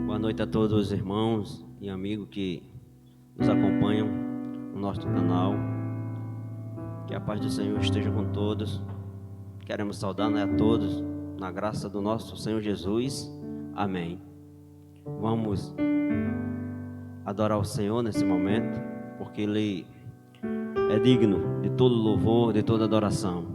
Boa noite a todos os irmãos e amigos que nos acompanham no nosso canal. Que a paz do Senhor esteja com todos. Queremos saudar, a todos na graça do nosso Senhor Jesus. Amém. Vamos adorar o Senhor nesse momento, porque Ele é digno de todo louvor, de toda adoração.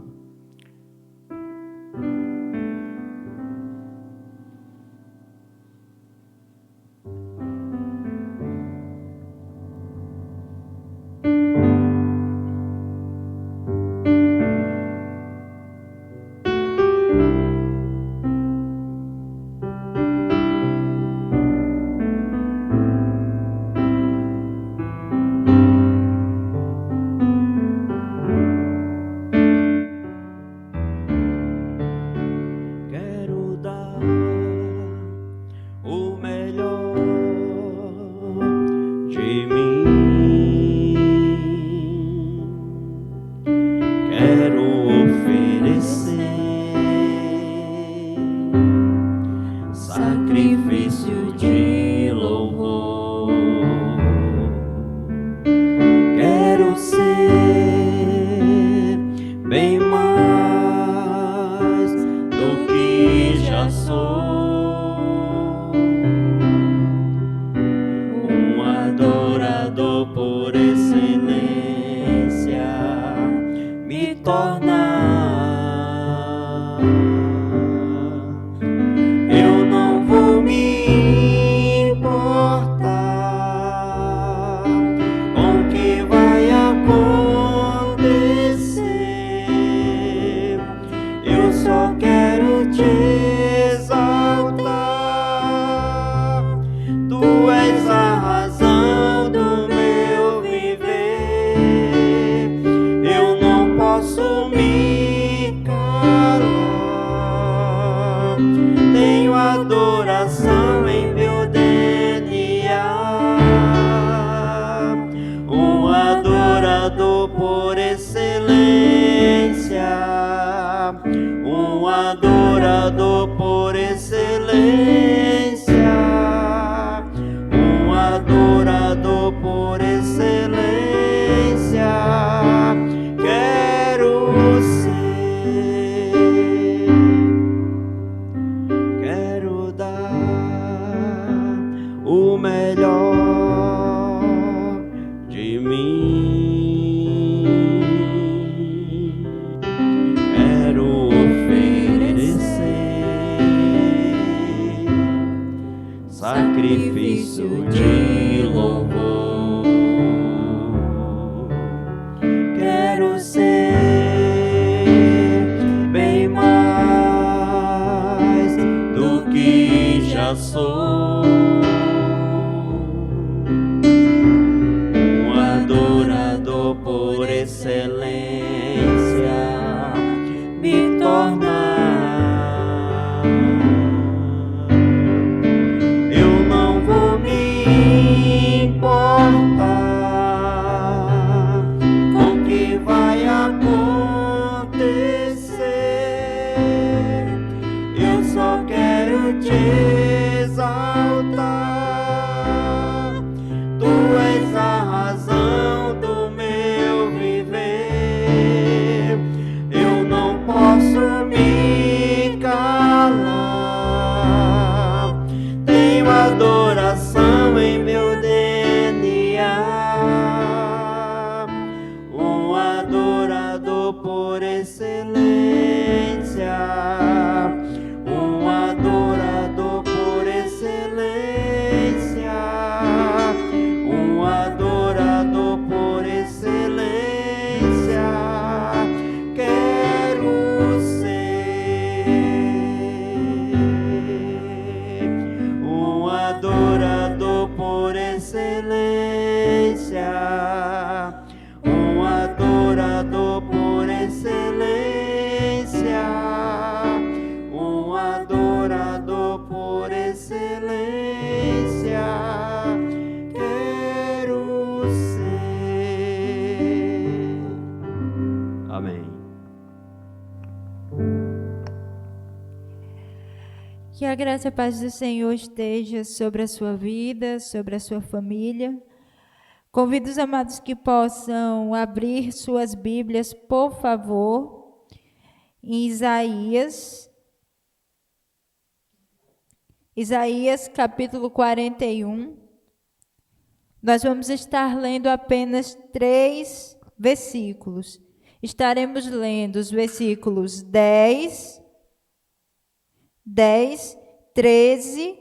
graça e a paz do Senhor esteja sobre a sua vida, sobre a sua família. Convido os amados que possam abrir suas Bíblias, por favor, em Isaías capítulo 41. Nós vamos estar lendo apenas 3 versículos. Estaremos lendo os versículos 10, 13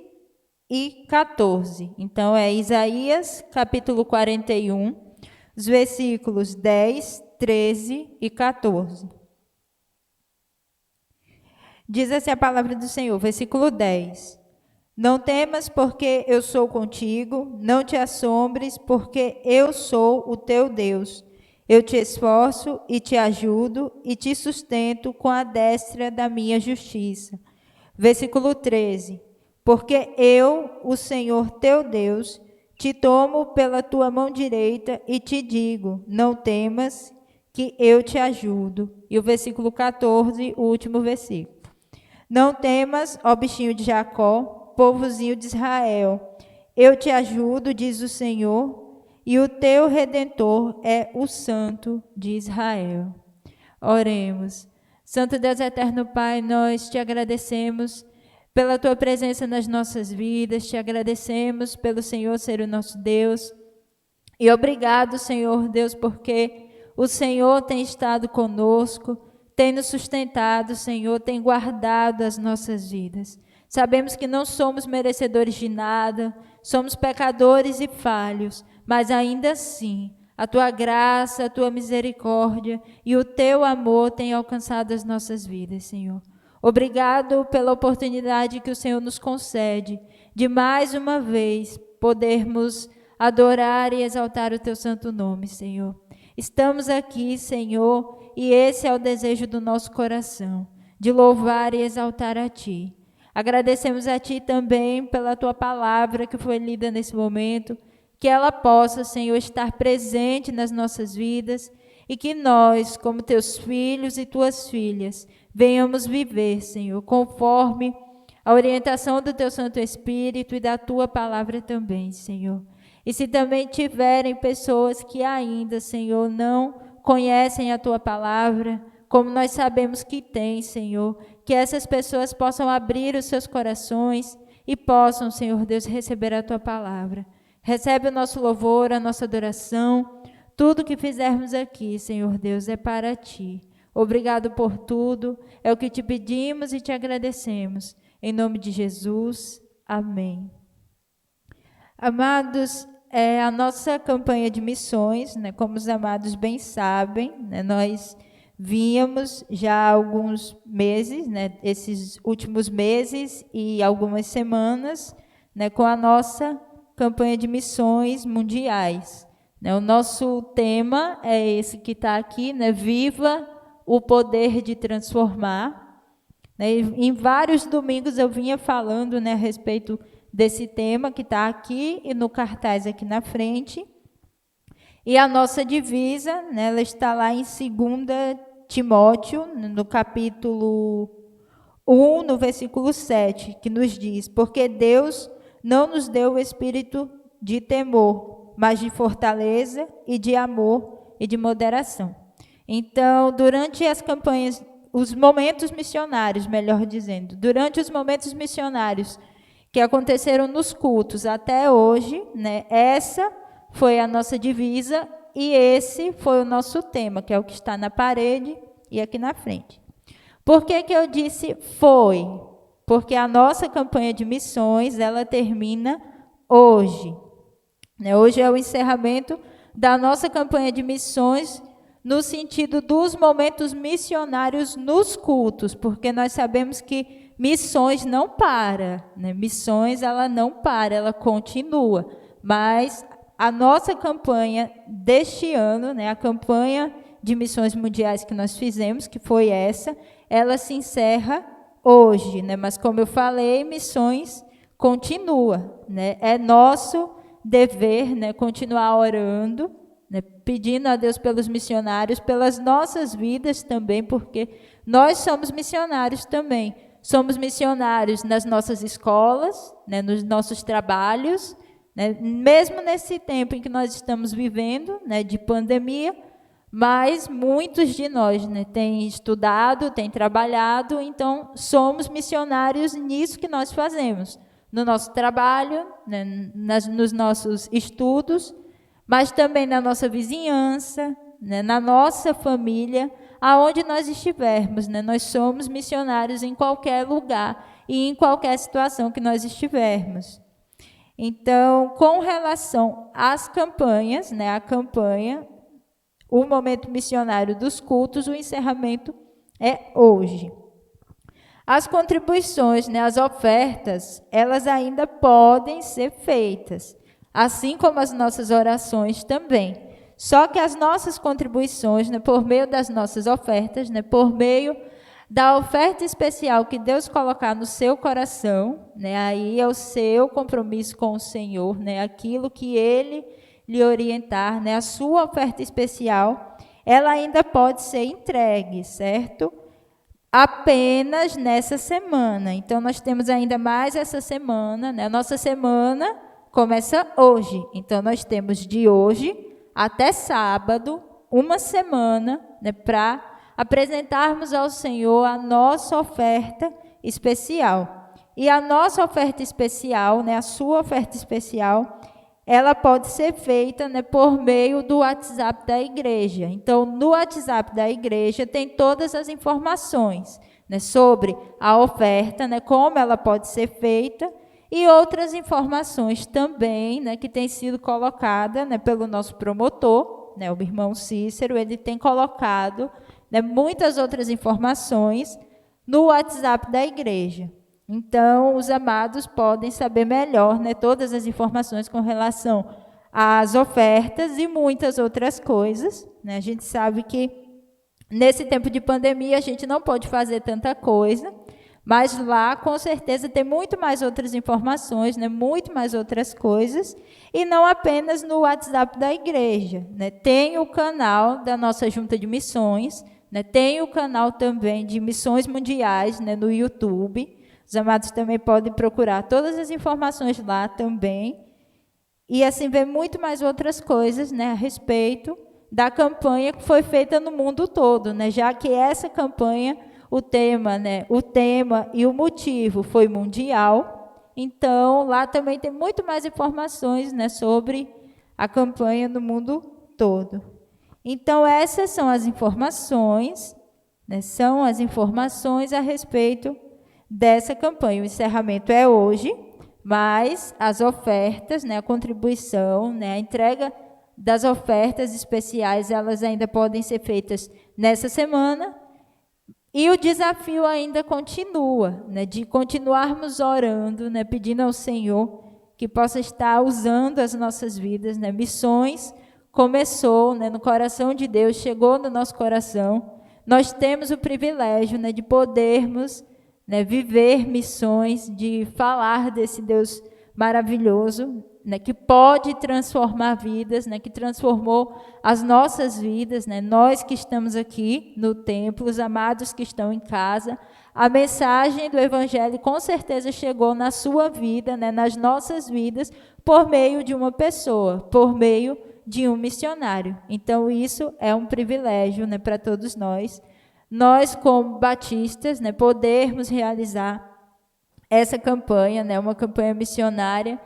e 14. Então, é Isaías, capítulo 41, os versículos 10, 13 e 14. Diz assim a palavra do Senhor, versículo 10. Não temas, porque eu sou contigo, não te assombres, porque eu sou o teu Deus. Eu te esforço e te ajudo e te sustento com a destra da minha justiça. Versículo 13. Porque eu, o Senhor teu Deus, te tomo pela tua mão direita e te digo, não temas, que eu te ajudo. E o versículo 14, o último versículo. Não temas, ó bichinho de Jacó, povozinho de Israel. Eu te ajudo, diz o Senhor, e o teu Redentor é o Santo de Israel. Oremos. Santo Deus eterno Pai, nós te agradecemos pela tua presença nas nossas vidas, te agradecemos pelo Senhor ser o nosso Deus. E obrigado, Senhor Deus, porque o Senhor tem estado conosco, tem nos sustentado, Senhor, tem guardado as nossas vidas. Sabemos que não somos merecedores de nada, somos pecadores e falhos, mas ainda assim, a tua graça, a tua misericórdia e o teu amor têm alcançado as nossas vidas, Senhor. Obrigado pela oportunidade que o Senhor nos concede de mais uma vez podermos adorar e exaltar o teu santo nome, Senhor. Estamos aqui, Senhor, e esse é o desejo do nosso coração, de louvar e exaltar a ti. Agradecemos a ti também pela tua palavra que foi lida nesse momento, que ela possa, Senhor, estar presente nas nossas vidas e que nós, como teus filhos e tuas filhas, venhamos viver, Senhor, conforme a orientação do teu Santo Espírito e da tua palavra também, Senhor. E se também tiverem pessoas que ainda, Senhor, não conhecem a tua palavra, como nós sabemos que tem, Senhor, que essas pessoas possam abrir os seus corações e possam, Senhor Deus, receber a tua palavra. Recebe o nosso louvor, a nossa adoração, tudo que fizermos aqui, Senhor Deus, é para ti. Obrigado por tudo, é o que te pedimos e te agradecemos. Em nome de Jesus, amém. Amados, a nossa campanha de missões, né, como os amados bem sabem, né, nós vínhamos já há alguns meses, né, esses últimos meses e algumas semanas, né, com a nossa campanha de missões mundiais. Né, o nosso tema é esse que está aqui, né, Viva o Poder de Transformar. Né, em vários domingos eu vinha falando, né, a respeito desse tema que está aqui e no cartaz aqui na frente. E a nossa divisa, né, ela está lá em 2 Timóteo, no capítulo 1, no versículo 7, que nos diz, porque Deus não nos deu o espírito de temor, mas de fortaleza e de amor e de moderação. Então, durante as campanhas, os momentos missionários, melhor dizendo, durante os momentos missionários que aconteceram nos cultos até hoje, né, essa foi a nossa divisa e esse foi o nosso tema, que é o que está na parede e aqui na frente. Por que que eu disse foi? Porque a nossa campanha de missões, ela termina hoje. Né? Hoje é o encerramento da nossa campanha de missões no sentido dos momentos missionários nos cultos, porque nós sabemos que missões não para, né? Missões, ela não para, ela continua. Mas a nossa campanha deste ano, né, a campanha de missões mundiais que nós fizemos, que foi essa, ela se encerra hoje, né? Mas como eu falei, missões continua, né? É nosso dever, né, continuar orando, né, pedindo a Deus pelos missionários, pelas nossas vidas também, porque nós somos missionários também. somos missionários nas nossas escolas, né, nos nossos trabalhos, né, mesmo nesse tempo em que nós estamos vivendo, né, de pandemia, mas muitos de nós, né, têm estudado, têm trabalhado, então somos missionários nisso que nós fazemos, no nosso trabalho, né, nos nossos estudos, mas também na nossa vizinhança, né, na nossa família, aonde nós estivermos, né, nós somos missionários em qualquer lugar e em qualquer situação que nós estivermos. Então, com relação às campanhas, né, a campanha, o momento missionário dos cultos, o encerramento é hoje. As contribuições, né, as ofertas, elas ainda podem ser feitas, assim como as nossas orações também. Só que as nossas contribuições, né, por meio das nossas ofertas, né, por meio da oferta especial que Deus colocar no seu coração, né, aí é o seu compromisso com o Senhor, né, aquilo que Ele lhe orientar, né, a sua oferta especial, ela ainda pode ser entregue, certo? Apenas nessa semana. Então, nós temos ainda mais essa semana, né? A nossa semana começa hoje. Então, nós temos de hoje até sábado, uma semana, né, para apresentarmos ao Senhor a nossa oferta especial. E a nossa oferta especial, né, a sua oferta especial, ela pode ser feita, né, por meio do WhatsApp da igreja. Então, no WhatsApp da igreja tem todas as informações, né, sobre a oferta, né, como ela pode ser feita, e outras informações também, né, que tem sido colocada, né, pelo nosso promotor, né, o irmão Cícero. Ele tem colocado, né, muitas outras informações no WhatsApp da igreja. Então, os amados podem saber melhor, né, todas as informações com relação às ofertas e muitas outras coisas, né? A gente sabe que nesse tempo de pandemia a gente não pode fazer tanta coisa, mas lá com certeza tem muito mais outras informações, né, muito mais outras coisas, e não apenas no WhatsApp da igreja, né? Tem o canal da nossa Junta de Missões, né? Tem o canal também de Missões Mundiais, né, no YouTube. Os amados também podem procurar todas as informações lá também. E assim ver muito mais outras coisas, né, a respeito da campanha que foi feita no mundo todo, né, já que essa campanha, o tema e o motivo foi mundial. Então, lá também tem muito mais informações, né, sobre a campanha no mundo todo. Então, essas são as informações, né, são as informações a respeito dessa campanha. O encerramento é hoje, mas as ofertas, né, a contribuição, né, a entrega das ofertas especiais, elas ainda podem ser feitas nessa semana. E o desafio ainda continua, né, de continuarmos orando, né, pedindo ao Senhor que possa estar usando as nossas vidas, né. Missões começou, né, no coração de Deus, chegou no nosso coração. Nós temos o privilégio, né, de podermos, né, viver missões, de falar desse Deus maravilhoso, né, que pode transformar vidas, né, que transformou as nossas vidas, né, nós que estamos aqui no templo, os amados que estão em casa. A mensagem do Evangelho com certeza chegou na sua vida, né, nas nossas vidas, por meio de uma pessoa, por meio de um missionário. Então, isso é um privilégio, né, para todos nós. Nós, como batistas, né, podermos realizar essa campanha, né, uma campanha missionária,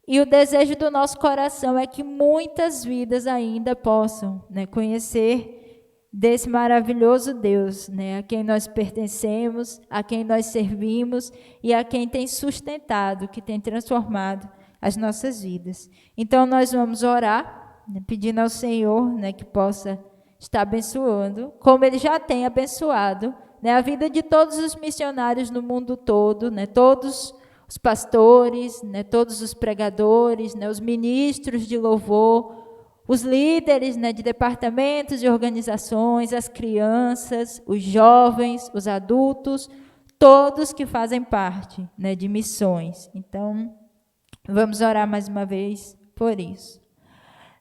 e o desejo do nosso coração é que muitas vidas ainda possam, né, conhecer desse maravilhoso Deus, né, a quem nós pertencemos, a quem nós servimos e a quem tem sustentado, que tem transformado as nossas vidas. Então, nós vamos orar, né, pedindo ao Senhor, né, que possa está abençoando, como Ele já tem abençoado, né, a vida de todos os missionários no mundo todo, né, todos os pastores, né, todos os pregadores, né, os ministros de louvor, os líderes, né, de departamentos e organizações, as crianças, os jovens, os adultos, todos que fazem parte, né, de missões. Então, vamos orar mais uma vez por isso.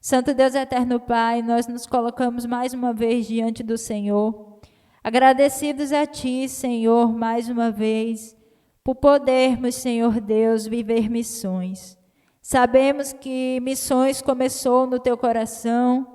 Santo Deus eterno Pai, nós nos colocamos mais uma vez diante do Senhor, Agradecidos a Ti, Senhor, mais uma vez, por podermos, Senhor Deus, viver missões. Sabemos que missões começou no Teu coração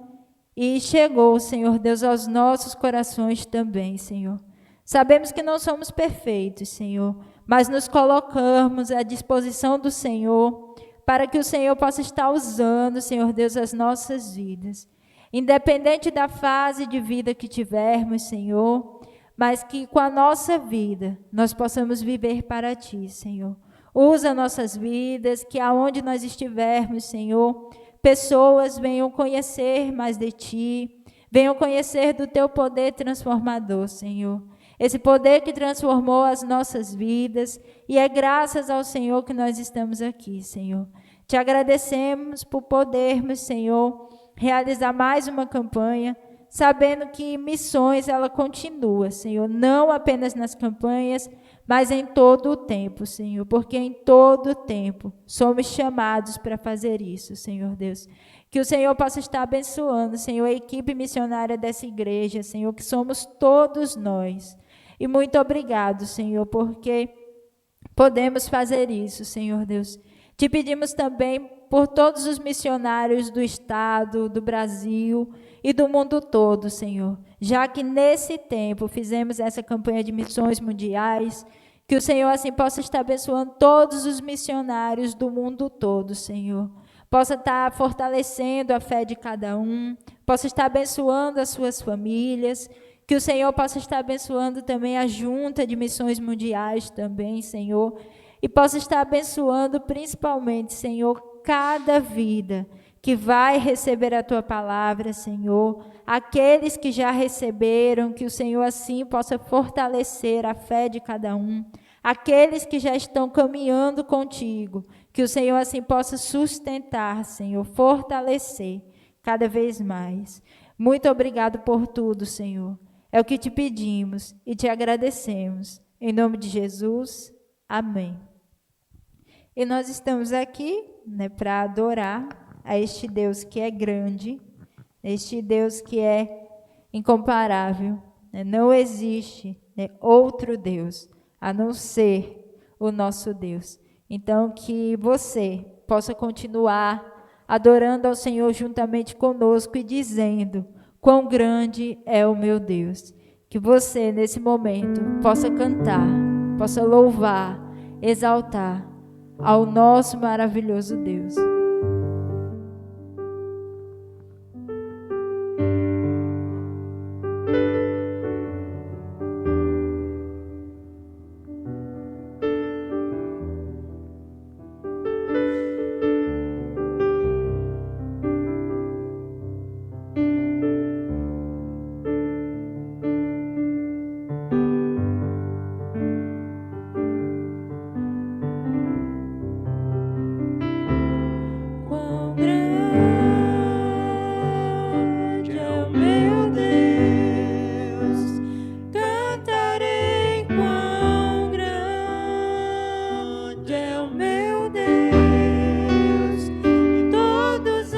e chegou, Senhor Deus, aos nossos corações também, Senhor. Sabemos que não somos perfeitos, Senhor, mas nos colocamos à disposição do Senhor para que o Senhor possa estar usando, Senhor Deus, as nossas vidas. Independente da fase de vida que tivermos, Senhor, mas que com a nossa vida nós possamos viver para Ti, Senhor. Usa nossas vidas, que aonde nós estivermos, Senhor, pessoas venham conhecer mais de Ti, venham conhecer do Teu poder transformador, Senhor. Esse poder que transformou as nossas vidas, e é graças ao Senhor que nós estamos aqui, Senhor. Te agradecemos por podermos, Senhor, realizar mais uma campanha, sabendo que missões, ela continua, Senhor, não apenas nas campanhas, mas em todo o tempo, Senhor, porque em todo o tempo somos chamados para fazer isso, Senhor Deus. Que o Senhor possa estar abençoando, Senhor, a equipe missionária dessa igreja, Senhor, que somos todos nós. E muito obrigado, Senhor, porque podemos fazer isso, Senhor Deus. Te pedimos também por todos os missionários do Estado, do Brasil e do mundo todo, Senhor. Já que nesse tempo fizemos essa campanha de missões mundiais, que o Senhor assim possa estar abençoando todos os missionários do mundo todo, Senhor. Possa estar fortalecendo a fé de cada um, possa estar abençoando as suas famílias, que o Senhor possa estar abençoando também a junta de missões mundiais também, Senhor, e possa estar abençoando principalmente, Senhor, cada vida que vai receber a Tua palavra, Senhor, aqueles que já receberam, que o Senhor assim possa fortalecer a fé de cada um, aqueles que já estão caminhando contigo, que o Senhor assim possa sustentar, Senhor, fortalecer cada vez mais. Muito obrigado por tudo, Senhor. É o que te pedimos e te agradecemos. Em nome de Jesus, amém. E nós estamos aqui, para adorar a este Deus que é grande, este Deus que é incomparável. Não existe outro Deus a não ser o nosso Deus. Então, que você possa continuar adorando ao Senhor juntamente conosco e dizendo: quão grande é o meu Deus. Que você, nesse momento, possa cantar, possa louvar, exaltar ao nosso maravilhoso Deus. Todos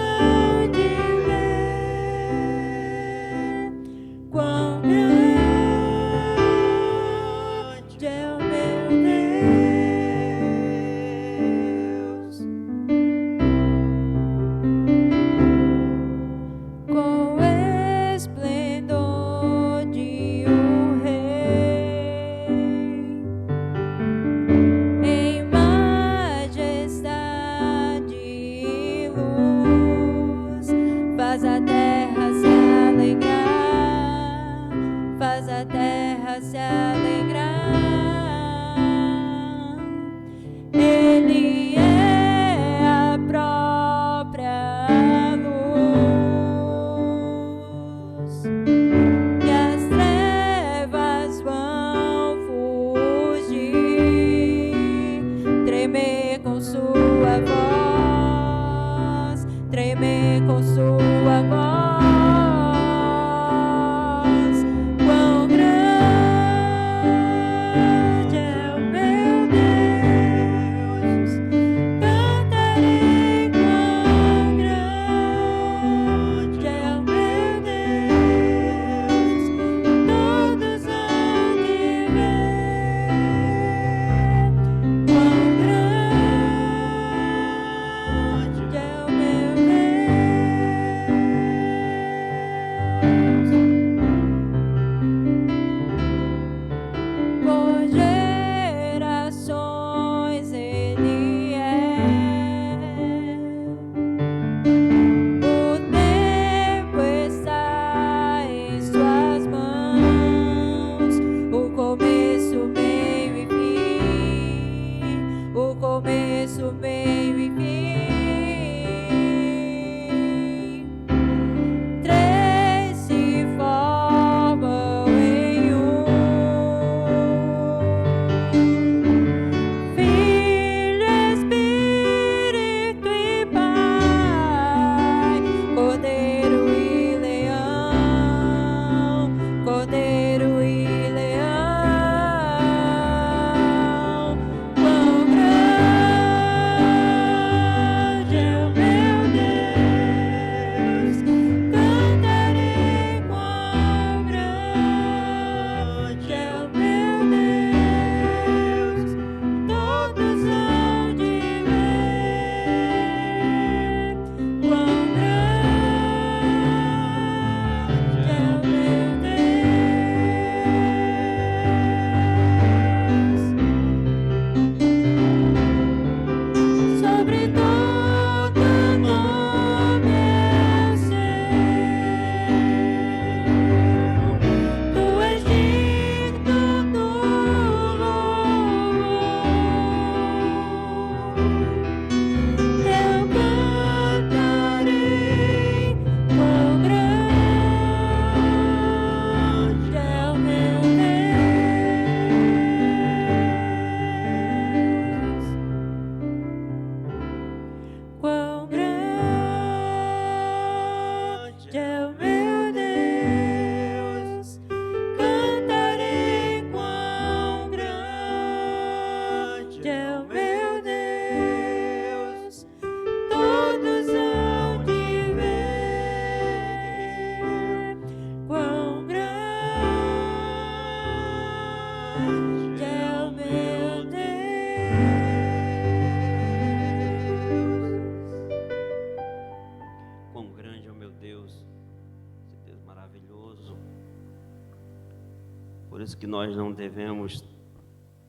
Por isso que nós não devemos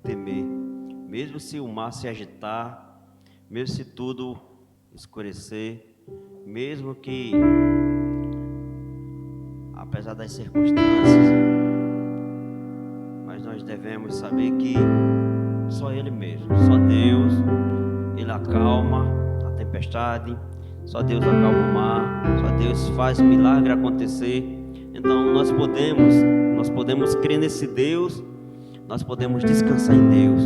temer, mesmo se o mar se agitar, mesmo se tudo escurecer, mesmo que, apesar das circunstâncias, mas nós devemos saber que só Ele mesmo, só Deus, Ele acalma a tempestade, só Deus acalma o mar, só Deus faz o milagre acontecer. Então nós podemos crer nesse Deus, nós podemos descansar em Deus.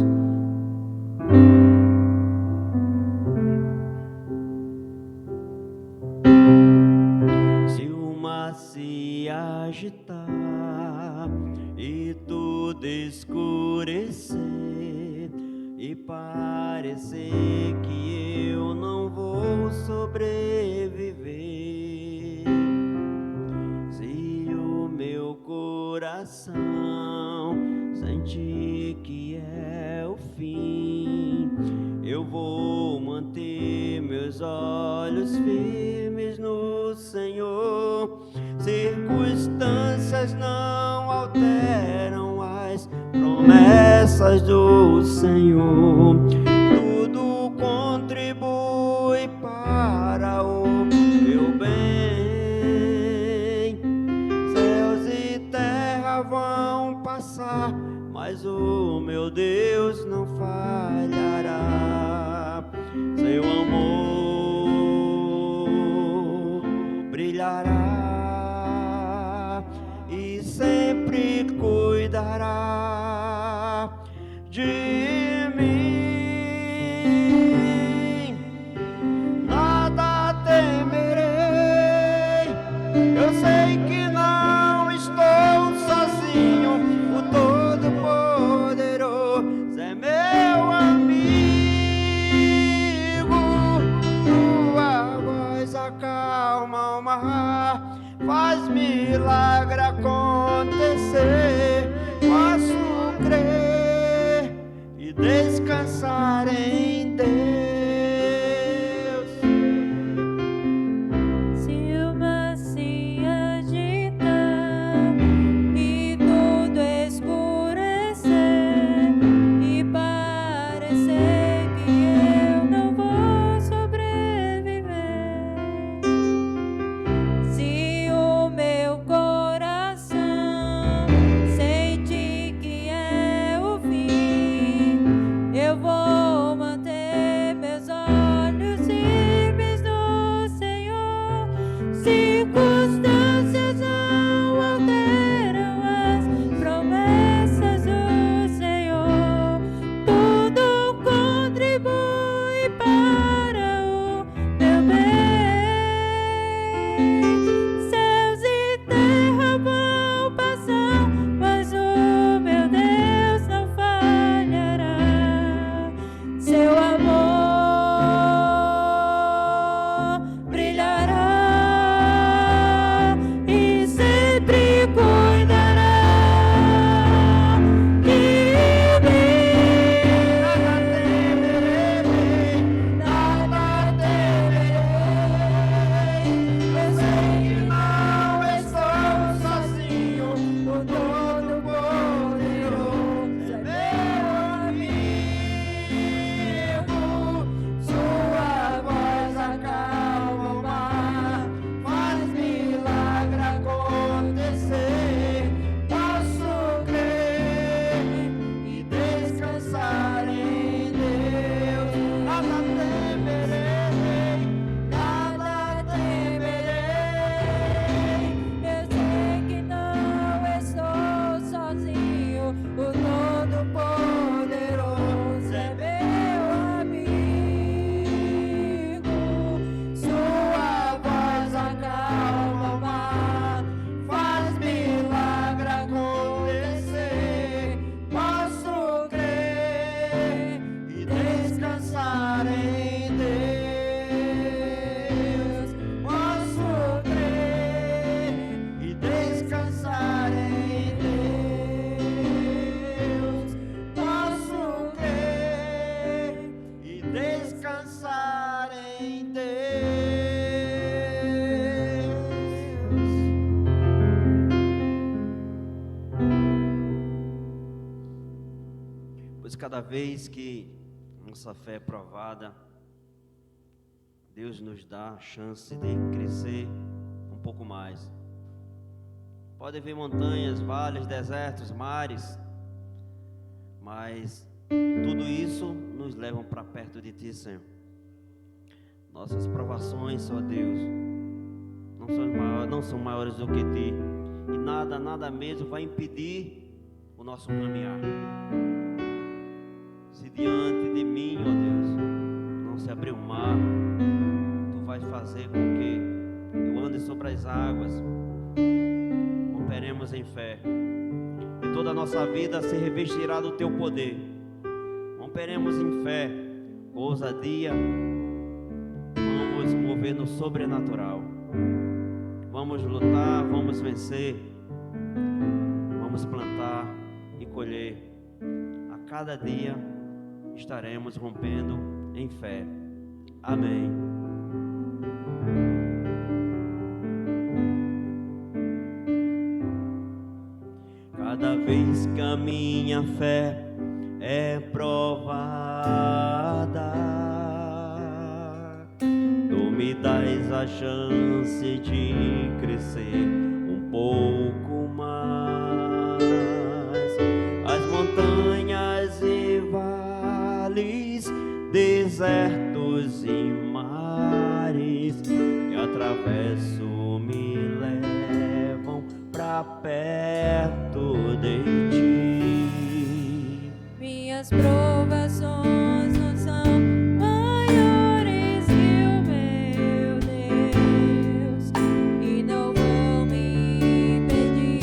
Se o mar se agitar e tudo escurecer e parecer que eu não vou sobreviver, meu coração sentir que é o fim, eu vou manter meus olhos firmes no Senhor. Circunstâncias não alteram as promessas do Senhor. Tudo contribui para o meu bem. Vão passar, mas o meu Deus não falhará. Seu amor brilhará e sempre cuidará de mim. Nada temerei, eu sei que não estou sozinho, o Todo-Poderoso é meu amigo. Tua voz acalma o mar, faz milagre acontecer. Posso crer e descansar em Deus. Pois cada vez que nossa fé é provada, Deus nos dá a chance de crescer um pouco mais. Pode haver montanhas, vales, desertos, mares, mas tudo isso nos leva para perto de Ti, Senhor. Nossas provações, ó Deus, não são maiores do que Ti, e nada mesmo vai impedir o nosso caminhar. Se diante de mim, ó Deus, não se abrir o mar, Tu vais fazer com que eu ande sobre as águas. Romperemos em fé, e toda a nossa vida se revestirá do Teu poder. Romperemos em fé, com ousadia, vamos mover no sobrenatural. Vamos lutar, vamos vencer, vamos plantar e colher. A cada dia estaremos rompendo em fé. Amém. Cada vez que a minha fé é provada, Tu me dás a chance de crescer um pouco mais. As montanhas e vales, desertos e mares que atravesso me levam pra perto de Ti. Minhas provações não são maiores que o meu Deus, e não vão me impedir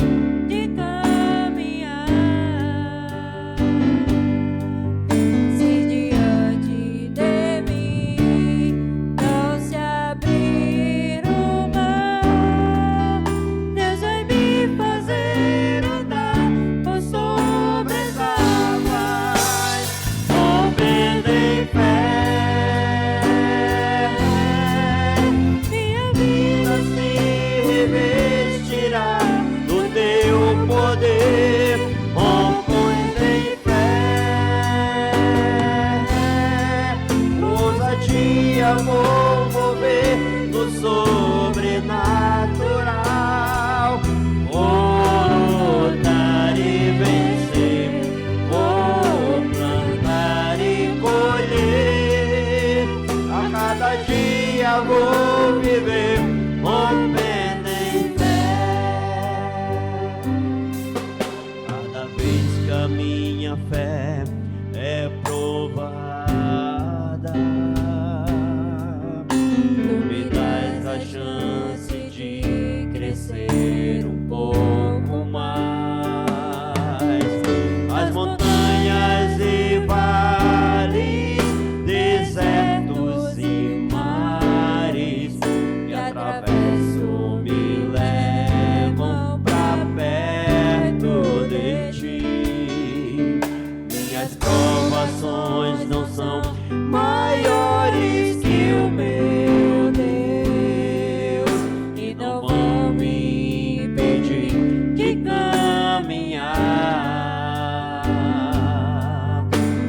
de caminhar. Se diante de mim não se abrir o mar, Deus vai me fazer andar por sobre as águas. Rompendo em fé, Minha vida se revestirá do Teu poder. Rompendo em fé, ousadia vou mover no sobrenatural. Vou lutar e vencer, vou plantar e colher. A cada dia vou viver rompendo em fé. Cada vez que a minha fé é provada, Tu me dás a chance de crescer um pouco mais. As montanhas e vales, desertos e mares que atravesso me levam pra perto de Ti. Minhas provações não são maiores que o meu Deus, e não vão me impedir de caminhar.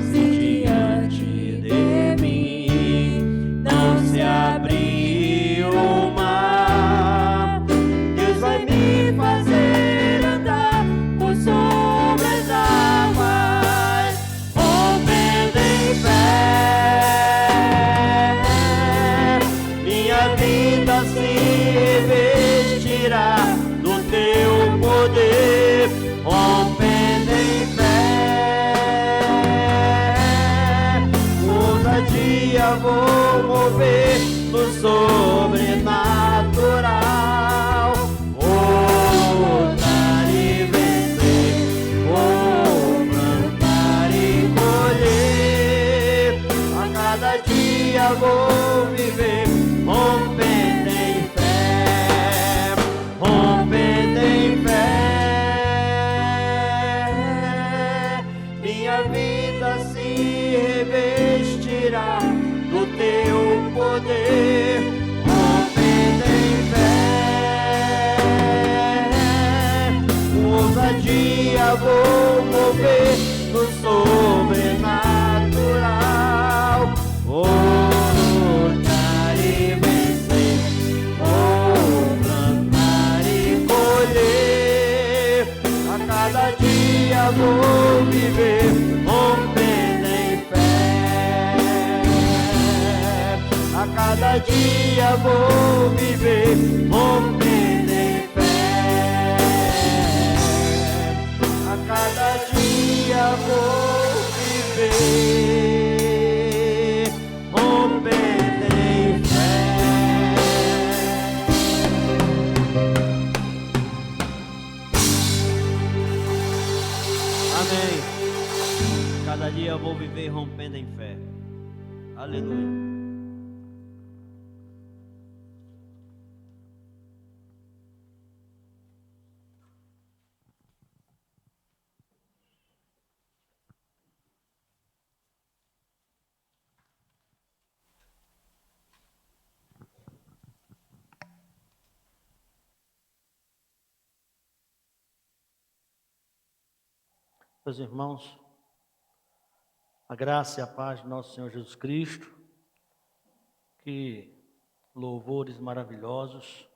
Se diante de mim não se abrir o mar, Deus vai me fazer andar por sobre as águas. Rompendo em fé, minha vida se revestirá do Teu poder. Rompendo em fé, ousadia vou mover no sobrenatural. Vou lutar e vencer, vou plantar e colher. A cada dia vou viver rompendo em fé, rompendo em fé. Minha vida se revestirá do Teu poder. Rompendo em fé, ousadia vou mover no sobrenatural. A cada dia vou viver rompendo em fé. A cada dia vou viver rompendo em fé. Amém. Cada dia eu vou viver rompendo em fé. Aleluia. Meus irmãos, a graça e a paz de nosso Senhor Jesus Cristo, que louvores maravilhosos,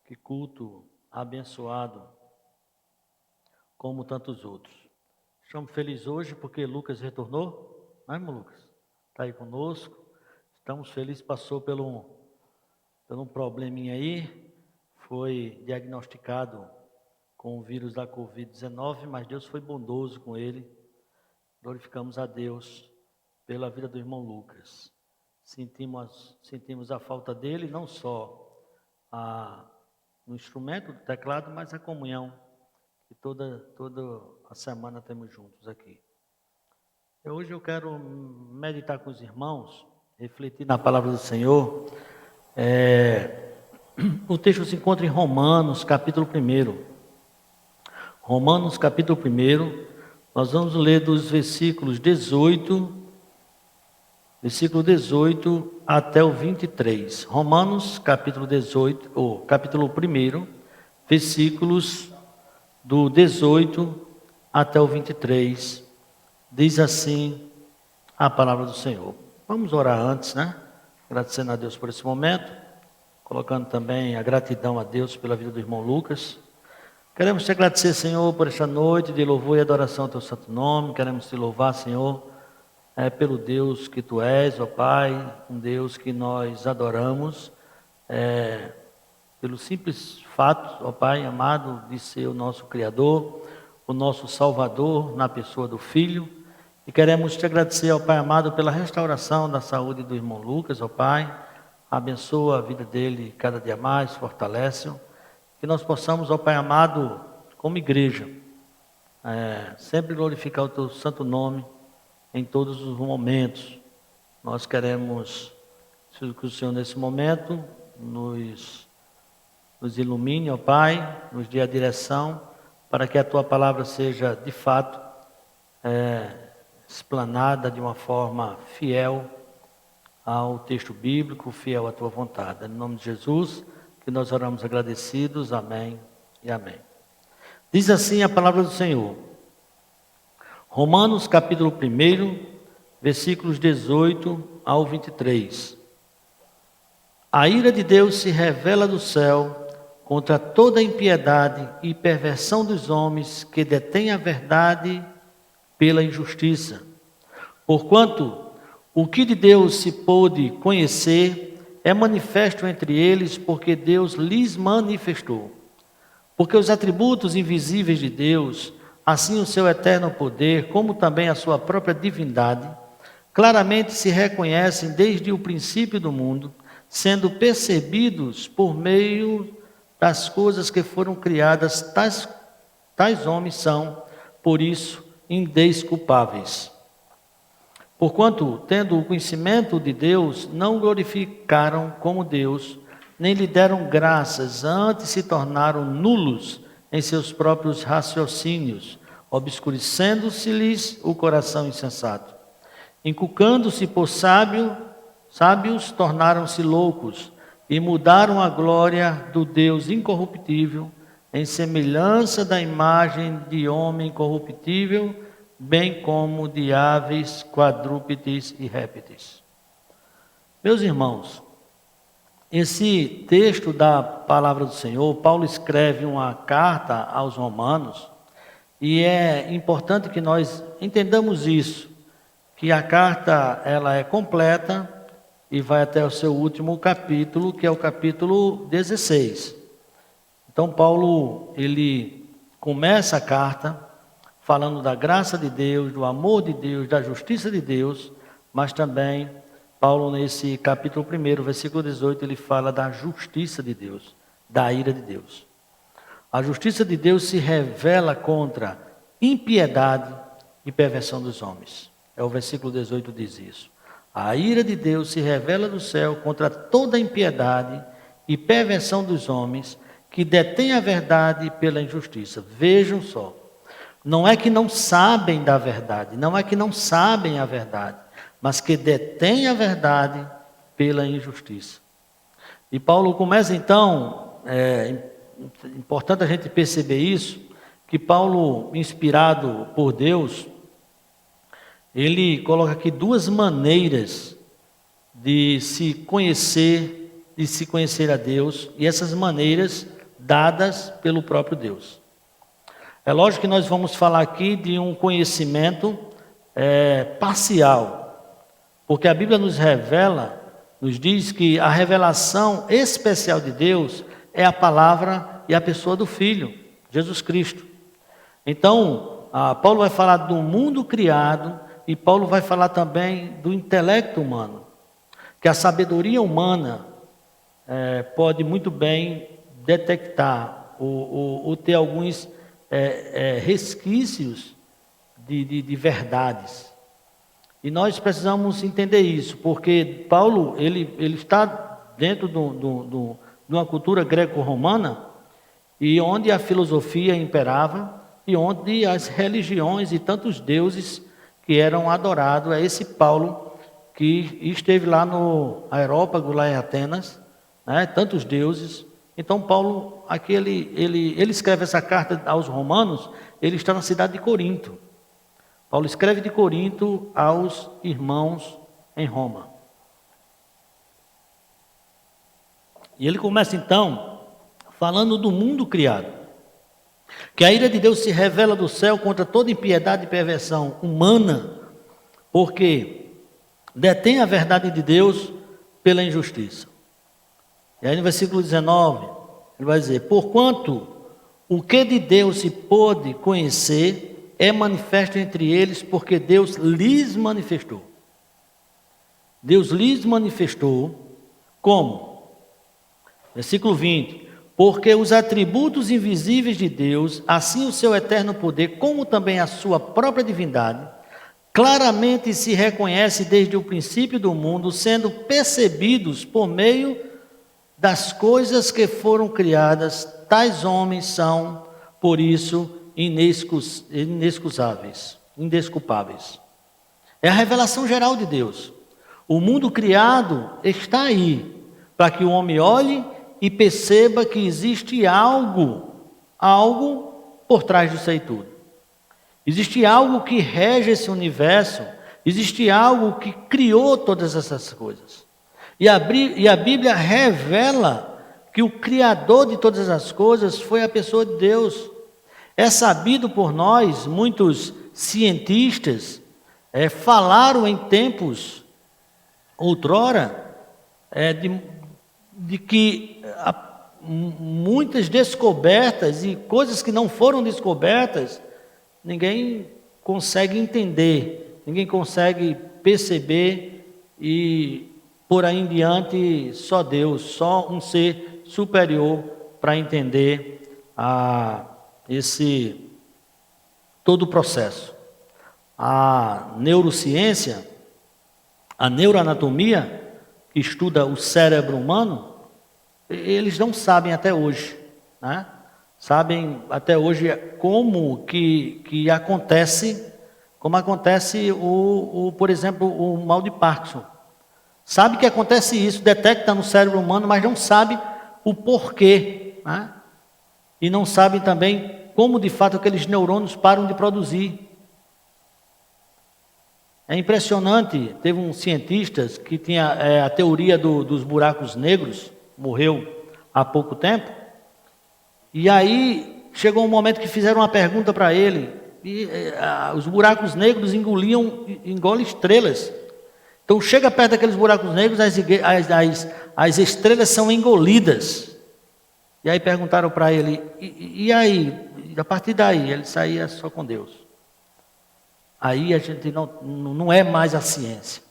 que culto abençoado, como tantos outros. Estamos felizes hoje porque Lucas retornou, não é, irmão Lucas? Está aí conosco, estamos felizes, passou por um probleminha aí, foi diagnosticado com o vírus da Covid-19, mas Deus foi bondoso com ele. Glorificamos a Deus pela vida do irmão Lucas. Sentimos a falta dele, não só no instrumento do teclado, mas a comunhão, que toda a semana temos juntos aqui. Hoje eu quero meditar com os irmãos, refletir na palavra do Senhor. O texto se encontra em Romanos, capítulo 1. Romanos capítulo 1, nós vamos ler dos versículos 18 até o 23. Romanos capítulo 18, capítulo 1, versículos do 18 até o 23. Diz assim a palavra do Senhor. Vamos orar antes, né? Agradecendo a Deus por esse momento, colocando também a gratidão a Deus pela vida do irmão Lucas. Queremos te agradecer, Senhor, por esta noite de louvor e adoração ao teu santo nome. Queremos te louvar, Senhor, pelo Deus que tu és, ó Pai, um Deus que nós adoramos, pelo simples fato, ó Pai amado, de ser o nosso Criador, o nosso Salvador na pessoa do Filho. E queremos te agradecer, ó Pai amado, pela restauração da saúde do irmão Lucas, ó Pai. Abençoa a vida dele cada dia mais, fortalece-o. Que nós possamos, ó Pai amado, como igreja, sempre glorificar o teu santo nome em todos os momentos. Nós queremos que o Senhor nesse momento nos ilumine, ó Pai, nos dê a direção, para que a tua palavra seja de fato explanada de uma forma fiel ao texto bíblico, fiel à tua vontade. Em nome de Jesus, que nós oramos agradecidos, amém e amém. Diz assim a palavra do Senhor. Romanos capítulo 1, versículos 18 ao 23. A ira de Deus se revela do céu contra toda a impiedade e perversão dos homens que detêm a verdade pela injustiça. Porquanto o que de Deus se pôde conhecer é manifesto entre eles, porque Deus lhes manifestou. Porque os atributos invisíveis de Deus, assim o seu eterno poder, como também a sua própria divindade, claramente se reconhecem desde o princípio do mundo, sendo percebidos por meio das coisas que foram criadas, tais homens são, por isso, indesculpáveis. Porquanto, tendo o conhecimento de Deus, não glorificaram como Deus, nem lhe deram graças, antes se tornaram nulos em seus próprios raciocínios, obscurecendo-se-lhes o coração insensato. Inculcando-se por sábios, tornaram-se loucos, e mudaram a glória do Deus incorruptível, em semelhança da imagem de homem corruptível, bem como de aves, quadrúpedes e répteis. Meus irmãos, esse texto da palavra do Senhor, Paulo escreve uma carta aos romanos, e é importante que nós entendamos isso, que a carta ela é completa e vai até o seu último capítulo, que é o capítulo 16. Então Paulo, ele começa a carta falando da graça de Deus, do amor de Deus, da justiça de Deus, mas também Paulo, nesse capítulo 1, versículo 18, ele fala da justiça de Deus, da ira de Deus. A justiça de Deus se revela contra impiedade e perversão dos homens. O versículo 18 diz isso. A ira de Deus se revela do céu contra toda impiedade e perversão dos homens que detêm a verdade pela injustiça. Vejam só, não é que não sabem da verdade, não é que não sabem a verdade, mas que detêm a verdade pela injustiça. E Paulo começa então, é importante a gente perceber isso, que Paulo, inspirado por Deus, ele coloca aqui duas maneiras de se conhecer a Deus, e essas maneiras dadas pelo próprio Deus. É lógico que nós vamos falar aqui de um conhecimento parcial, porque a Bíblia nos revela, nos diz que a revelação especial de Deus é a palavra e a pessoa do Filho, Jesus Cristo. Então, Paulo vai falar do mundo criado, e Paulo vai falar também do intelecto humano, que a sabedoria humana pode muito bem detectar ou ter alguns resquícios de verdades. E nós precisamos entender isso, porque Paulo ele está dentro de uma cultura greco-romana, e onde a filosofia imperava, e onde as religiões e tantos deuses que eram adorados. É esse Paulo que esteve lá no Aerópago, lá em Atenas, né? Tantos deuses. Então Paulo, aqui ele escreve essa carta aos romanos, ele está na cidade de Corinto. Paulo escreve de Corinto aos irmãos em Roma. E ele começa então falando do mundo criado. Que a ira de Deus se revela do céu contra toda impiedade e perversão humana, porque detém a verdade de Deus pela injustiça. E aí no versículo 19, ele vai dizer: porquanto o que de Deus se pôde conhecer é manifesto entre eles, porque Deus lhes manifestou. Deus lhes manifestou como? Versículo 20. Porque os atributos invisíveis de Deus, assim o seu eterno poder, como também a sua própria divindade, claramente se reconhece desde o princípio do mundo, sendo percebidos por meio das coisas que foram criadas. Tais homens são, por isso, indesculpáveis. É a revelação geral de Deus. O mundo criado está aí, para que o homem olhe e perceba que existe algo por trás disso aí tudo. Existe algo que rege esse universo, existe algo que criou todas essas coisas. E a Bíblia revela que o Criador de todas as coisas foi a pessoa de Deus. É sabido por nós, muitos cientistas falaram em tempos outrora de que muitas descobertas e coisas que não foram descobertas, ninguém consegue entender, ninguém consegue perceber, e por aí em diante só Deus, só um ser superior para entender todo o processo. A neurociência, a neuroanatomia, que estuda o cérebro humano, eles não sabem até hoje, né? Sabem até hoje como que acontece, por exemplo, o mal de Parkinson. Sabe que acontece isso, detecta no cérebro humano, mas não sabe o porquê, né? E não sabem também como de fato aqueles neurônios param de produzir. É impressionante, teve um cientista que tinha a teoria dos buracos negros, morreu há pouco tempo, e aí chegou um momento que fizeram uma pergunta para ele, e os buracos negros engolem estrelas, Então chega perto daqueles buracos negros, as estrelas são engolidas. E aí perguntaram para ele, e aí? A partir daí, ele saía só com Deus. Aí a gente não é mais a ciência.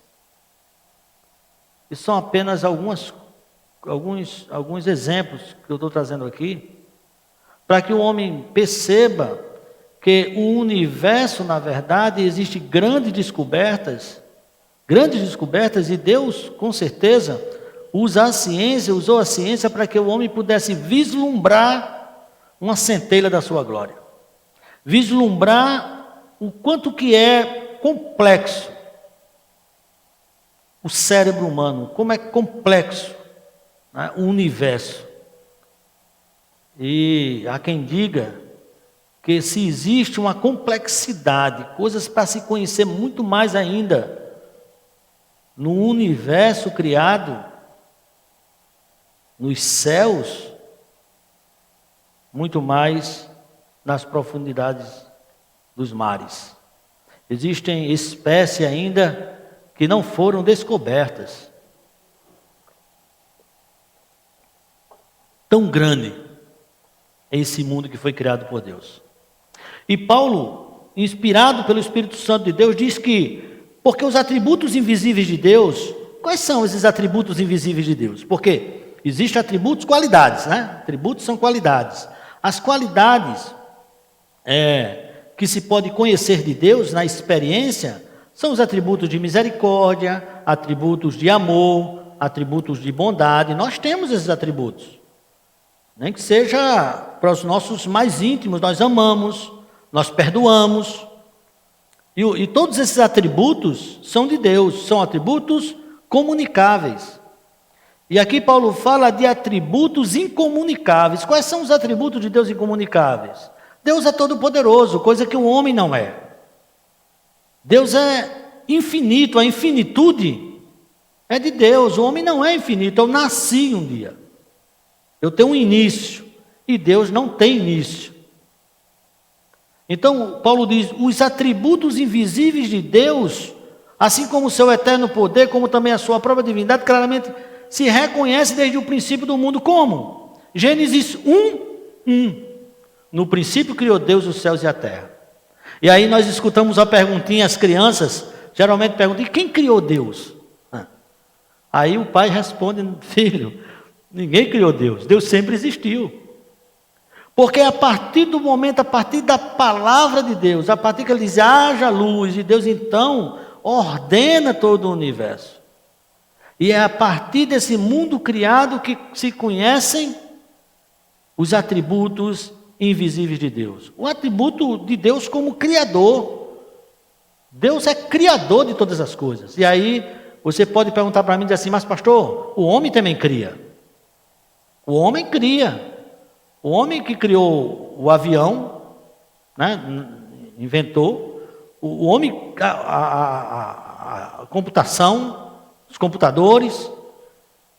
E são apenas alguns exemplos que eu estou trazendo aqui, para que o homem perceba que o universo, na verdade, existe grandes descobertas, e Deus, com certeza, usou a ciência para que o homem pudesse vislumbrar uma centelha da sua glória. Vislumbrar o quanto que é complexo o cérebro humano, como é complexo, né, o universo. E há quem diga que se existe uma complexidade, coisas para se conhecer muito mais ainda no universo criado, nos céus, muito mais nas profundidades dos mares. Existem espécies ainda que não foram descobertas. Tão grande é esse mundo que foi criado por Deus. E Paulo, inspirado pelo Espírito Santo de Deus, diz que, porque os atributos invisíveis de Deus, quais são esses atributos invisíveis de Deus? Porque existem atributos, qualidades, né? Atributos são qualidades. As qualidades que se pode conhecer de Deus na experiência são os atributos de misericórdia, atributos de amor, atributos de bondade. Nós temos esses atributos. Nem que seja para os nossos mais íntimos, nós amamos, nós perdoamos. E todos esses atributos são de Deus, são atributos comunicáveis. E aqui Paulo fala de atributos incomunicáveis. Quais são os atributos de Deus incomunicáveis? Deus é todo-poderoso, coisa que o homem não é. Deus é infinito, a infinitude é de Deus, o homem não é infinito. Eu nasci um dia, eu tenho um início, e Deus não tem início. Então, Paulo diz, os atributos invisíveis de Deus, assim como o seu eterno poder, como também a sua própria divindade, claramente se reconhece desde o princípio do mundo. Como? Gênesis 1:1. No princípio criou Deus os céus e a terra. E aí nós escutamos a perguntinha, as crianças geralmente perguntam, e quem criou Deus? Aí o pai responde, filho, ninguém criou Deus, Deus sempre existiu. Porque a partir do momento, a partir da palavra de Deus, a partir que ele diz, haja luz, e Deus então ordena todo o universo. E é a partir desse mundo criado que se conhecem os atributos invisíveis de Deus. O atributo de Deus como Criador. Deus é Criador de todas as coisas. E aí você pode perguntar para mim e dizer assim, mas pastor, o homem também cria. O homem cria. O homem que criou o avião, né, inventou, o homem, a computação, os computadores,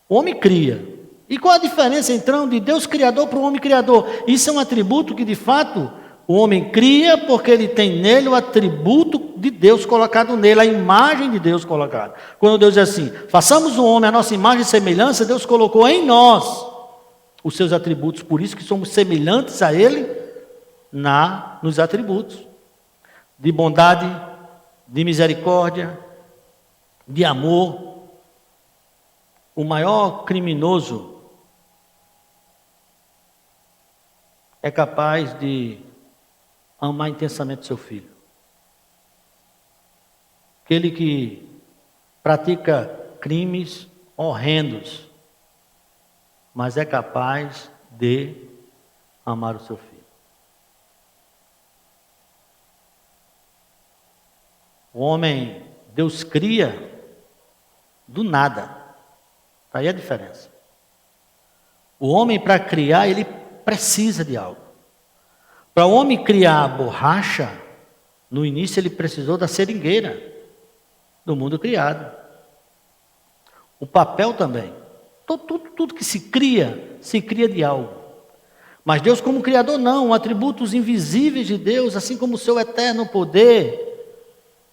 o homem cria. E qual a diferença então de Deus criador para o homem criador? Isso é um atributo que de fato o homem cria porque ele tem nele o atributo de Deus colocado nele, a imagem de Deus colocada. Quando Deus diz assim, façamos o homem a nossa imagem e semelhança, Deus colocou em nós os seus atributos, por isso que somos semelhantes a Ele nos atributos de bondade, de misericórdia, de amor. O maior criminoso é capaz de amar intensamente seu filho. Aquele que pratica crimes horrendos, mas é capaz de amar o seu filho. O homem, Deus cria do nada. Aí é a diferença. O homem, para criar, ele precisa de algo. Para o homem criar a borracha, no início ele precisou da seringueira do mundo criado. O papel também. Tudo que se cria de algo. Mas Deus como Criador não, atributos invisíveis de Deus, assim como o seu eterno poder,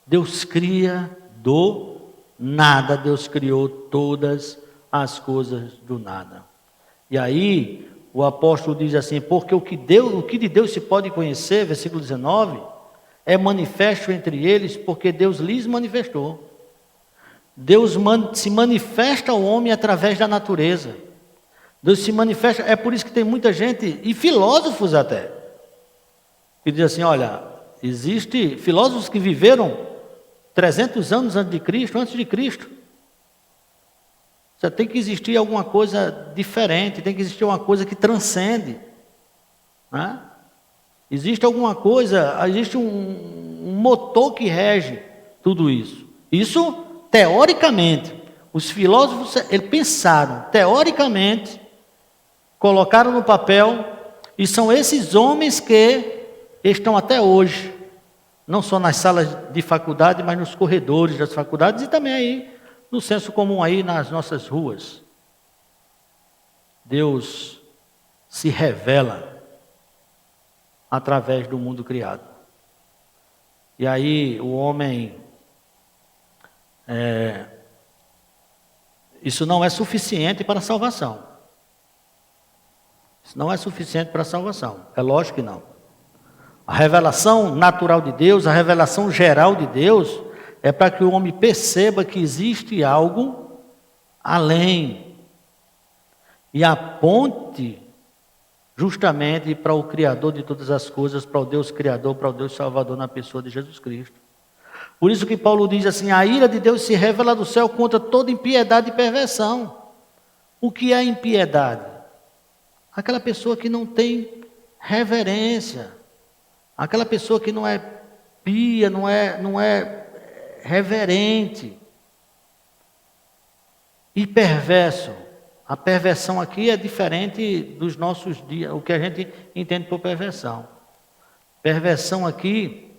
Deus cria do nada, Deus criou todas as coisas do nada. E aí, o apóstolo diz assim, porque o que de Deus se pode conhecer, versículo 19, é manifesto entre eles, porque Deus lhes manifestou. Deus se manifesta ao homem através da natureza. Deus se manifesta, é por isso que tem muita gente, e filósofos até, que diz assim, olha, existe filósofos que viveram 300 anos antes de Cristo. Você tem que existir alguma coisa diferente, tem que existir uma coisa que transcende. Né? Existe alguma coisa, existe um motor que rege tudo isso. Isso, teoricamente, os filósofos eles pensaram, teoricamente, colocaram no papel, e são esses homens que estão até hoje, não só nas salas de faculdade, mas nos corredores das faculdades e também aí no senso comum aí nas nossas ruas. Deus se revela através do mundo criado. E aí o homem, isso não é suficiente para a salvação. Isso não é suficiente para a salvação. É lógico que não. A revelação natural de Deus, a revelação geral de Deus, é para que o homem perceba que existe algo além e aponte justamente para o Criador de todas as coisas, para o Deus Criador, para o Deus Salvador na pessoa de Jesus Cristo. Por isso que Paulo diz assim, a ira de Deus se revela do céu contra toda impiedade e perversão. O que é impiedade? Aquela pessoa que não tem reverência, aquela pessoa que não é pia, não é reverente. E perverso. A perversão aqui é diferente dos nossos dias, o que a gente entende por perversão. Perversão aqui,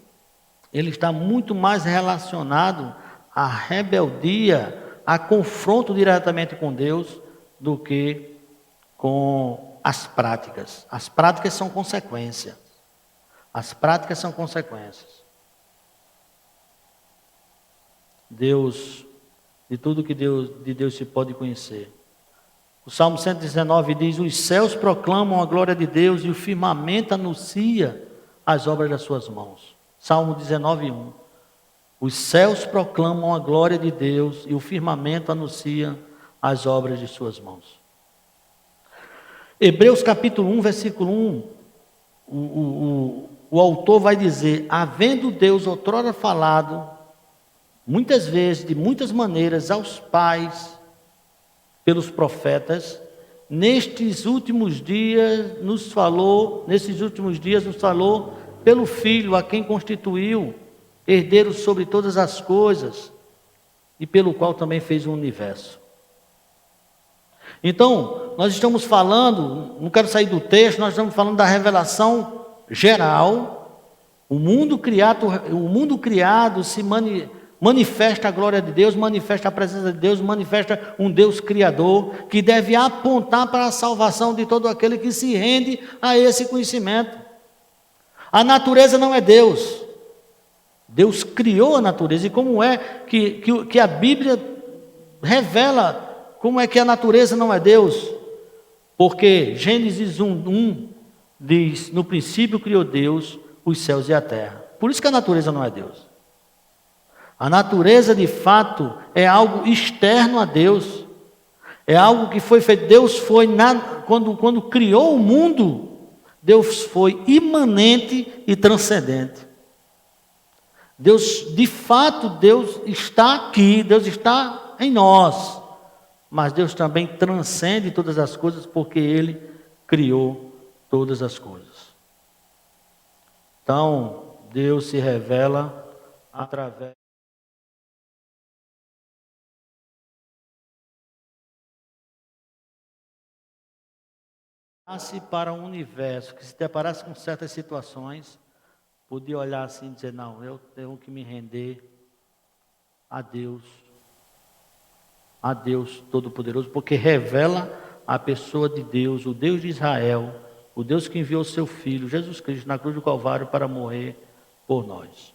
ele está muito mais relacionado à rebeldia, a confronto diretamente com Deus, do que com as práticas. As práticas são consequência. As práticas são consequências. Deus, de tudo que de Deus se pode conhecer. O Salmo 119 diz, os céus proclamam a glória de Deus e o firmamento anuncia as obras das suas mãos. Salmo 19:1. Os céus proclamam a glória de Deus e o firmamento anuncia as obras de suas mãos. Hebreus capítulo 1, versículo 1, o autor vai dizer, havendo Deus outrora falado, muitas vezes, de muitas maneiras, aos pais, pelos profetas, nesses últimos dias nos falou pelo Filho, a quem constituiu herdeiro sobre todas as coisas, e pelo qual também fez o universo. Então, nós estamos falando, não quero sair do texto, nós estamos falando da revelação geral. O mundo criado se manifesta a glória de Deus, manifesta a presença de Deus, manifesta um Deus criador, que deve apontar para a salvação de todo aquele que se rende a esse conhecimento. A natureza não é Deus. Deus criou a natureza. E como é que a Bíblia revela como é que a natureza não é Deus? Porque Gênesis 1:1 diz, no princípio criou Deus os céus e a terra. Por isso que a natureza não é Deus. A natureza, de fato, é algo externo a Deus. É algo que foi feito. Deus foi, quando criou o mundo, Deus foi imanente e transcendente. Deus, de fato, Deus está aqui, Deus está em nós. Mas Deus também transcende todas as coisas, porque Ele criou todas as coisas. Então, Deus se revela através para um universo que se deparasse com certas situações, podia olhar assim e dizer, não, eu tenho que me render a Deus Todo-Poderoso, porque revela a pessoa de Deus, o Deus de Israel, o Deus que enviou seu Filho, Jesus Cristo, na cruz do Calvário para morrer por nós.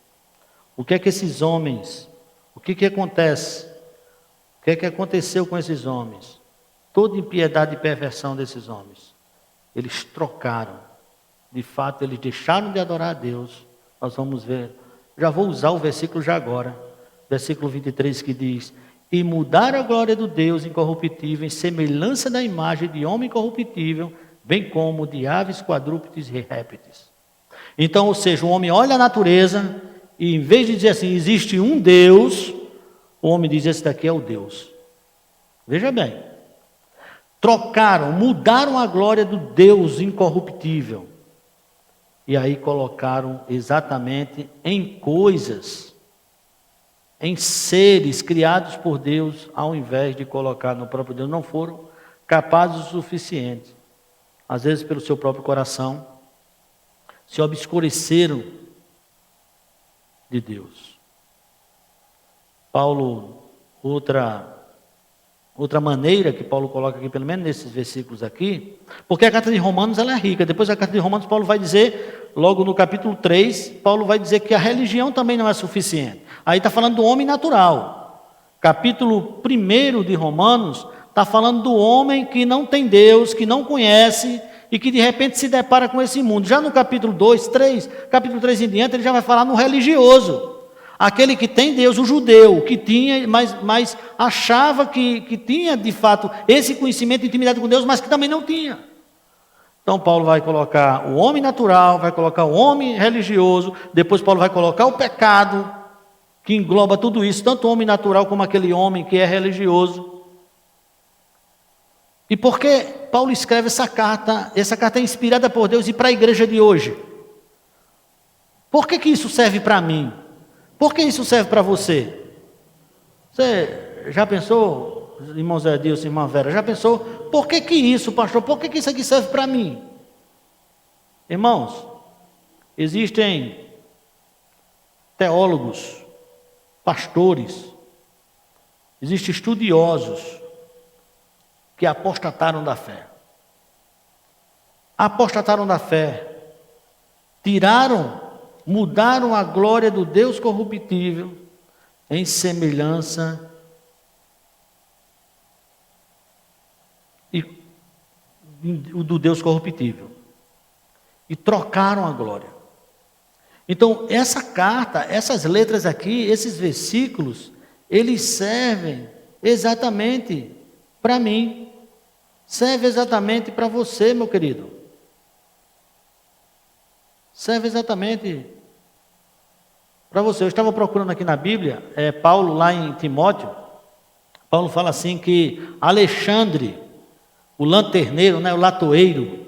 O que é que esses homens, o que acontece? que é que aconteceu com esses homens? Toda impiedade e perversão desses homens. Eles trocaram. De fato, eles deixaram de adorar a Deus. Nós vamos ver. Já vou usar o versículo já agora. Versículo 23 que diz: e mudaram a glória do Deus incorruptível em semelhança da imagem de homem corruptível, bem como de aves, quadrúpedes e répteis. Então, ou seja, o homem olha a natureza e em vez de dizer assim, existe um Deus, o homem diz, esse daqui é o Deus. Veja bem. Trocaram, mudaram a glória do Deus incorruptível. E aí colocaram exatamente em coisas, em seres criados por Deus, ao invés de colocar no próprio Deus. Não foram capazes o suficiente. Às vezes pelo seu próprio coração, se obscureceram de Deus. Paulo, outra maneira que Paulo coloca aqui, pelo menos nesses versículos aqui, porque a carta de Romanos ela é rica. Depois da carta de Romanos, Paulo vai dizer, logo no capítulo 3, Paulo vai dizer que a religião também não é suficiente. Aí está falando do homem natural. Capítulo 1 de Romanos está falando do homem que não tem Deus, que não conhece e que de repente se depara com esse mundo. Já no capítulo 2, 3, capítulo 3 em diante, ele já vai falar no religioso. Aquele que tem Deus, o judeu, que tinha, mas achava que tinha de fato esse conhecimento e intimidade com Deus, mas que também não tinha. Então Paulo vai colocar o homem natural, vai colocar o homem religioso, depois Paulo vai colocar o pecado, que engloba tudo isso, tanto o homem natural como aquele homem que é religioso. E por que Paulo escreve essa carta? Essa carta é inspirada por Deus e para a igreja de hoje. Por que isso serve para mim? Por que isso serve para você? Você já pensou, irmão Zé Dilson, irmã Vera, já pensou, por que isso, pastor? Por que isso aqui serve para mim? Irmãos, existem teólogos, pastores, existem estudiosos que apostataram da fé. Apostataram da fé. Mudaram a glória do Deus corruptível em semelhança do Deus corruptível. E trocaram a glória. Então, essa carta, essas letras aqui, esses versículos, eles servem exatamente para mim. Serve exatamente para você, meu querido. Serve exatamente para você. Eu estava procurando aqui na Bíblia, Paulo lá em Timóteo, Paulo fala assim que Alexandre, o lanterneiro, o latoeiro,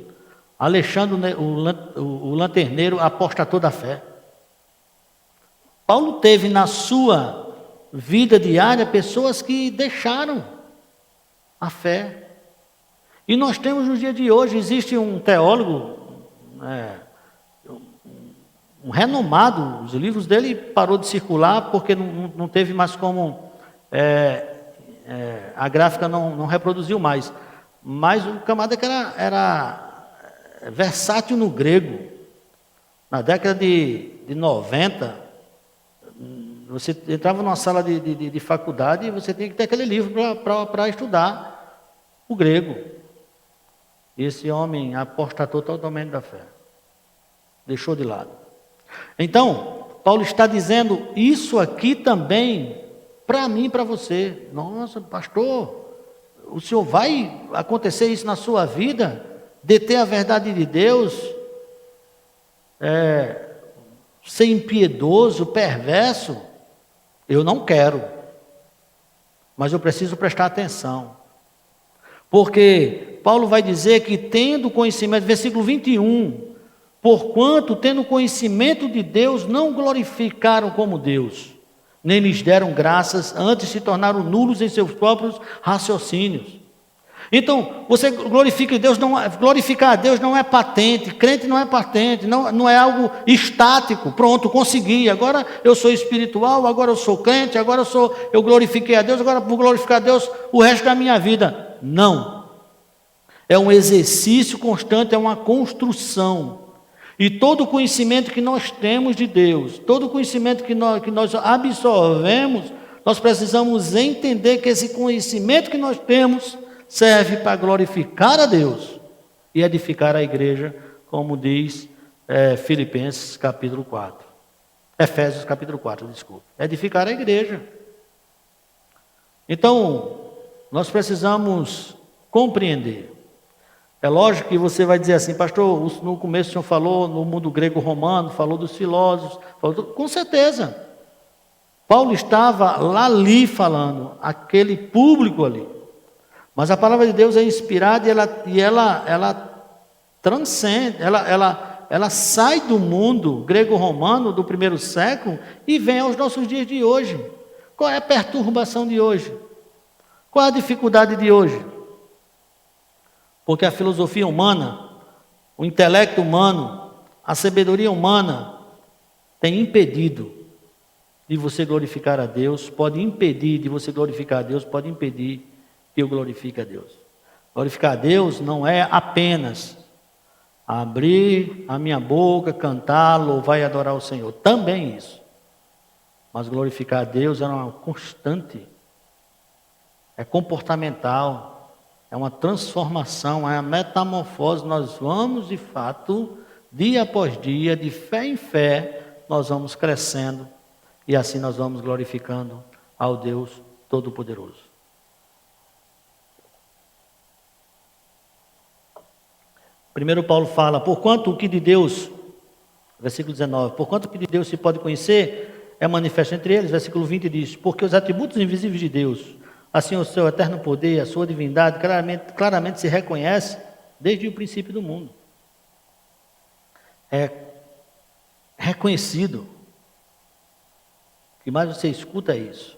Alexandre, o lanterneiro apostatou da fé. Paulo teve na sua vida diária pessoas que deixaram a fé. E nós temos no dia de hoje, existe um teólogo, um renomado, os livros dele parou de circular porque não teve mais como, a gráfica não reproduziu mais. Mas o camarada que era versátil no grego. Na década de 90, você entrava numa sala de faculdade e você tinha que ter aquele livro para estudar o grego. Esse homem apostatou totalmente da fé. Deixou de lado. Então, Paulo está dizendo isso aqui também para mim e para você. Nossa, pastor, o senhor vai acontecer isso na sua vida? Deter a verdade de Deus? Ser impiedoso, perverso? Eu não quero. Mas eu preciso prestar atenção. Porque Paulo vai dizer que tendo conhecimento, versículo 21, porquanto tendo conhecimento de Deus, não glorificaram como Deus, nem lhes deram graças, antes se tornaram nulos em seus próprios raciocínios. Então, você glorifica Deus, glorificar a Deus não é patente, crente não é patente, não é algo estático, pronto, consegui, agora eu sou espiritual, agora eu sou crente, agora eu glorifiquei a Deus, agora vou glorificar a Deus o resto da minha vida. Não. É um exercício constante, é uma construção. E todo o conhecimento que nós temos de Deus, todo o conhecimento que nós absorvemos, Nós precisamos entender que esse conhecimento que nós temos serve para glorificar a Deus e edificar a igreja, como diz Filipenses capítulo 4. Efésios capítulo 4, desculpa. Edificar a igreja. Então, nós precisamos compreender. É lógico que você vai dizer assim, pastor, no começo o senhor falou no mundo grego-romano, falou dos filósofos, com certeza. Paulo estava lá ali falando, aquele público ali. Mas a palavra de Deus é inspirada e ela transcende, ela sai do mundo grego-romano do primeiro século e vem aos nossos dias de hoje. Qual é a perturbação de hoje? Qual é a dificuldade de hoje? Porque a filosofia humana, o intelecto humano, a sabedoria humana tem impedido de você glorificar a Deus, pode impedir de você glorificar a Deus, pode impedir que eu glorifique a Deus. Glorificar a Deus não é apenas abrir a minha boca, cantar, louvar e adorar o Senhor. Também isso. Mas glorificar a Deus é uma constante, é comportamental, é uma transformação, é uma metamorfose. Nós vamos, de fato, dia após dia, de fé em fé, nós vamos crescendo e assim nós vamos glorificando ao Deus Todo-Poderoso. Primeiro Paulo fala, porquanto o que de Deus, versículo 19, porquanto o que de Deus se pode conhecer é manifesto entre eles, versículo 20 diz, porque os atributos invisíveis de Deus, assim o seu eterno poder, a sua divindade, claramente se reconhece desde o princípio do mundo. É reconhecido. O que mais você escuta é isso.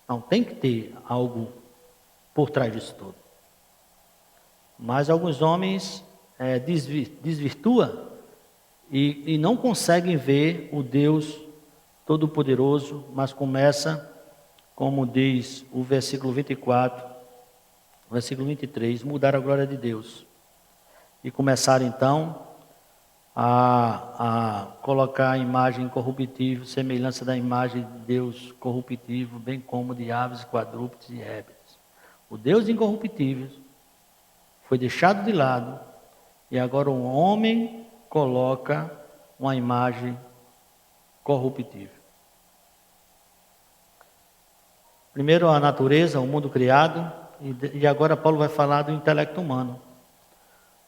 Não tem que ter algo por trás disso tudo. Mas alguns homens desvirtuam e não conseguem ver o Deus Todo-Poderoso, mas começa, como diz o versículo 24, o versículo 23, mudar a glória de Deus. E começar então a colocar a imagem corruptível, semelhança da imagem de Deus corruptível, bem como de aves, quadrúpedes e répteis. O Deus incorruptível foi deixado de lado e agora o homem coloca uma imagem corruptível. Primeiro a natureza, o mundo criado, e agora Paulo vai falar do intelecto humano.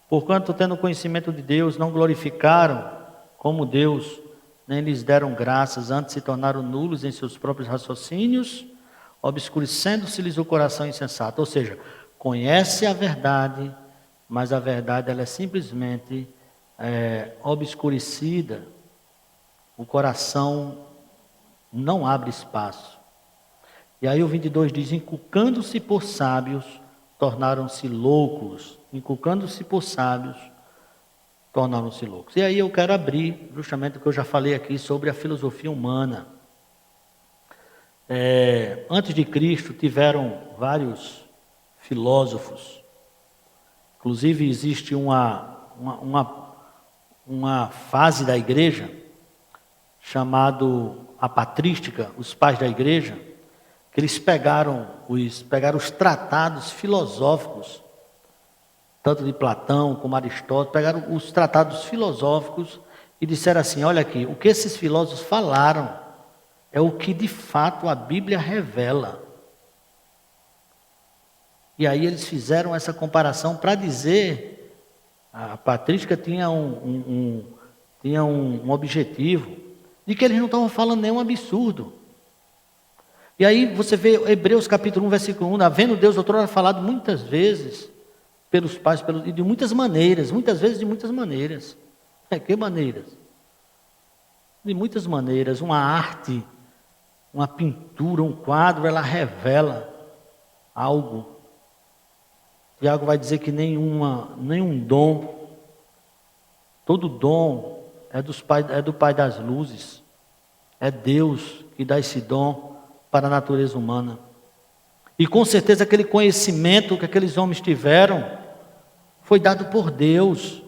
Porquanto, tendo conhecimento de Deus, não glorificaram como Deus, nem lhes deram graças, antes se tornaram nulos em seus próprios raciocínios, obscurecendo-se-lhes o coração insensato. Ou seja, conhece a verdade, mas a verdade ela é simplesmente obscurecida. O coração não abre espaço. E aí o 22 diz, inculcando-se por sábios, tornaram-se loucos. Inculcando-se por sábios, tornaram-se loucos. E aí eu quero abrir justamente o que eu já falei aqui sobre a filosofia humana. Antes de Cristo tiveram vários filósofos. Inclusive existe uma fase da igreja chamado a patrística, os pais da igreja, que eles pegaram os tratados filosóficos, tanto de Platão como Aristóteles, pegaram os tratados filosóficos e disseram assim, olha aqui, o que esses filósofos falaram é o que de fato a Bíblia revela. E aí eles fizeram essa comparação para dizer, a patrística tinha um objetivo, de que eles não estavam falando nenhum absurdo. E aí você vê Hebreus capítulo 1, versículo 1, havendo Deus outrora falado muitas vezes pelos pais, e de muitas maneiras, muitas vezes de muitas maneiras. Que maneiras? De muitas maneiras. Uma arte, uma pintura, um quadro, ela revela algo. Tiago vai dizer que nenhum dom, todo dom é do Pai das luzes. É Deus que dá esse dom para a natureza humana. E com certeza aquele conhecimento que aqueles homens tiveram foi dado por Deus.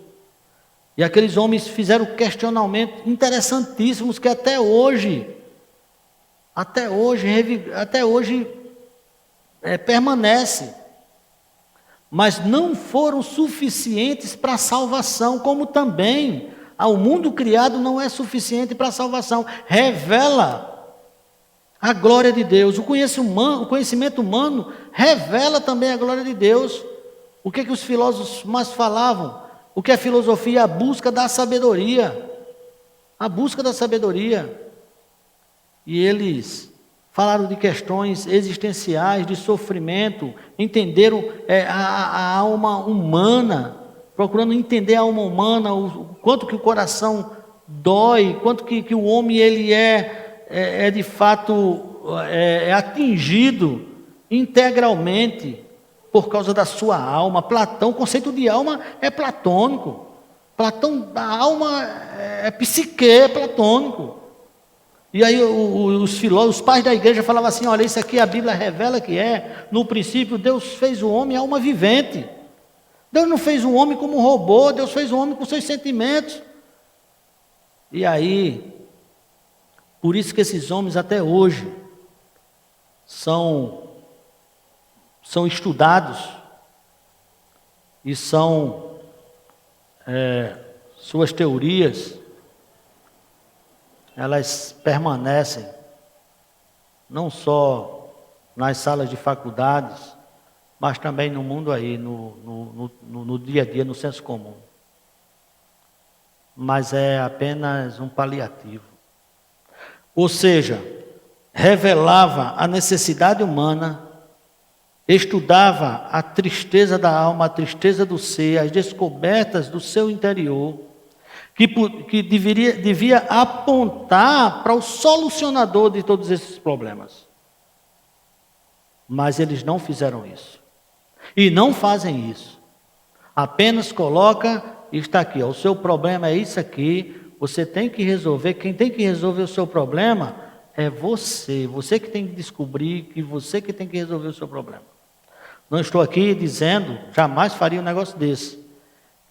E aqueles homens fizeram questionamentos interessantíssimos que até hoje até hoje permanece. Mas não foram suficientes para a salvação, como também o mundo criado não é suficiente para a salvação. Revela a glória de Deus. O conhecimento humano revela também a glória de Deus. O que os filósofos mais falavam? O que é filosofia? A busca da sabedoria. A busca da sabedoria. E eles falaram de questões existenciais, de sofrimento, entenderam a alma humana, procurando entender a alma humana, o quanto que o coração dói, quanto que o homem ele é de fato atingido integralmente por causa da sua alma. Platão, o conceito de alma é platônico. Platão, a alma é psique, é platônico. E aí os filósofos, os pais da igreja falavam assim, olha, isso aqui a Bíblia revela que no princípio Deus fez o homem alma vivente. Deus não fez o homem como um robô, Deus fez o homem com seus sentimentos. E aí, por isso que esses homens até hoje são estudados e são suas teorias, elas permanecem não só nas salas de faculdades, mas também no mundo aí, no dia a dia, no senso comum. Mas é apenas um paliativo. Ou seja, revelava a necessidade humana, estudava a tristeza da alma, a tristeza do ser, as descobertas do seu interior, que devia apontar para o solucionador de todos esses problemas. Mas eles não fizeram isso. E não fazem isso. Apenas coloca, está aqui, o seu problema é isso aqui, você tem que resolver, quem tem que resolver o seu problema é você. Você que tem que descobrir, que você que tem que resolver o seu problema. Não estou aqui dizendo, jamais faria um negócio desse,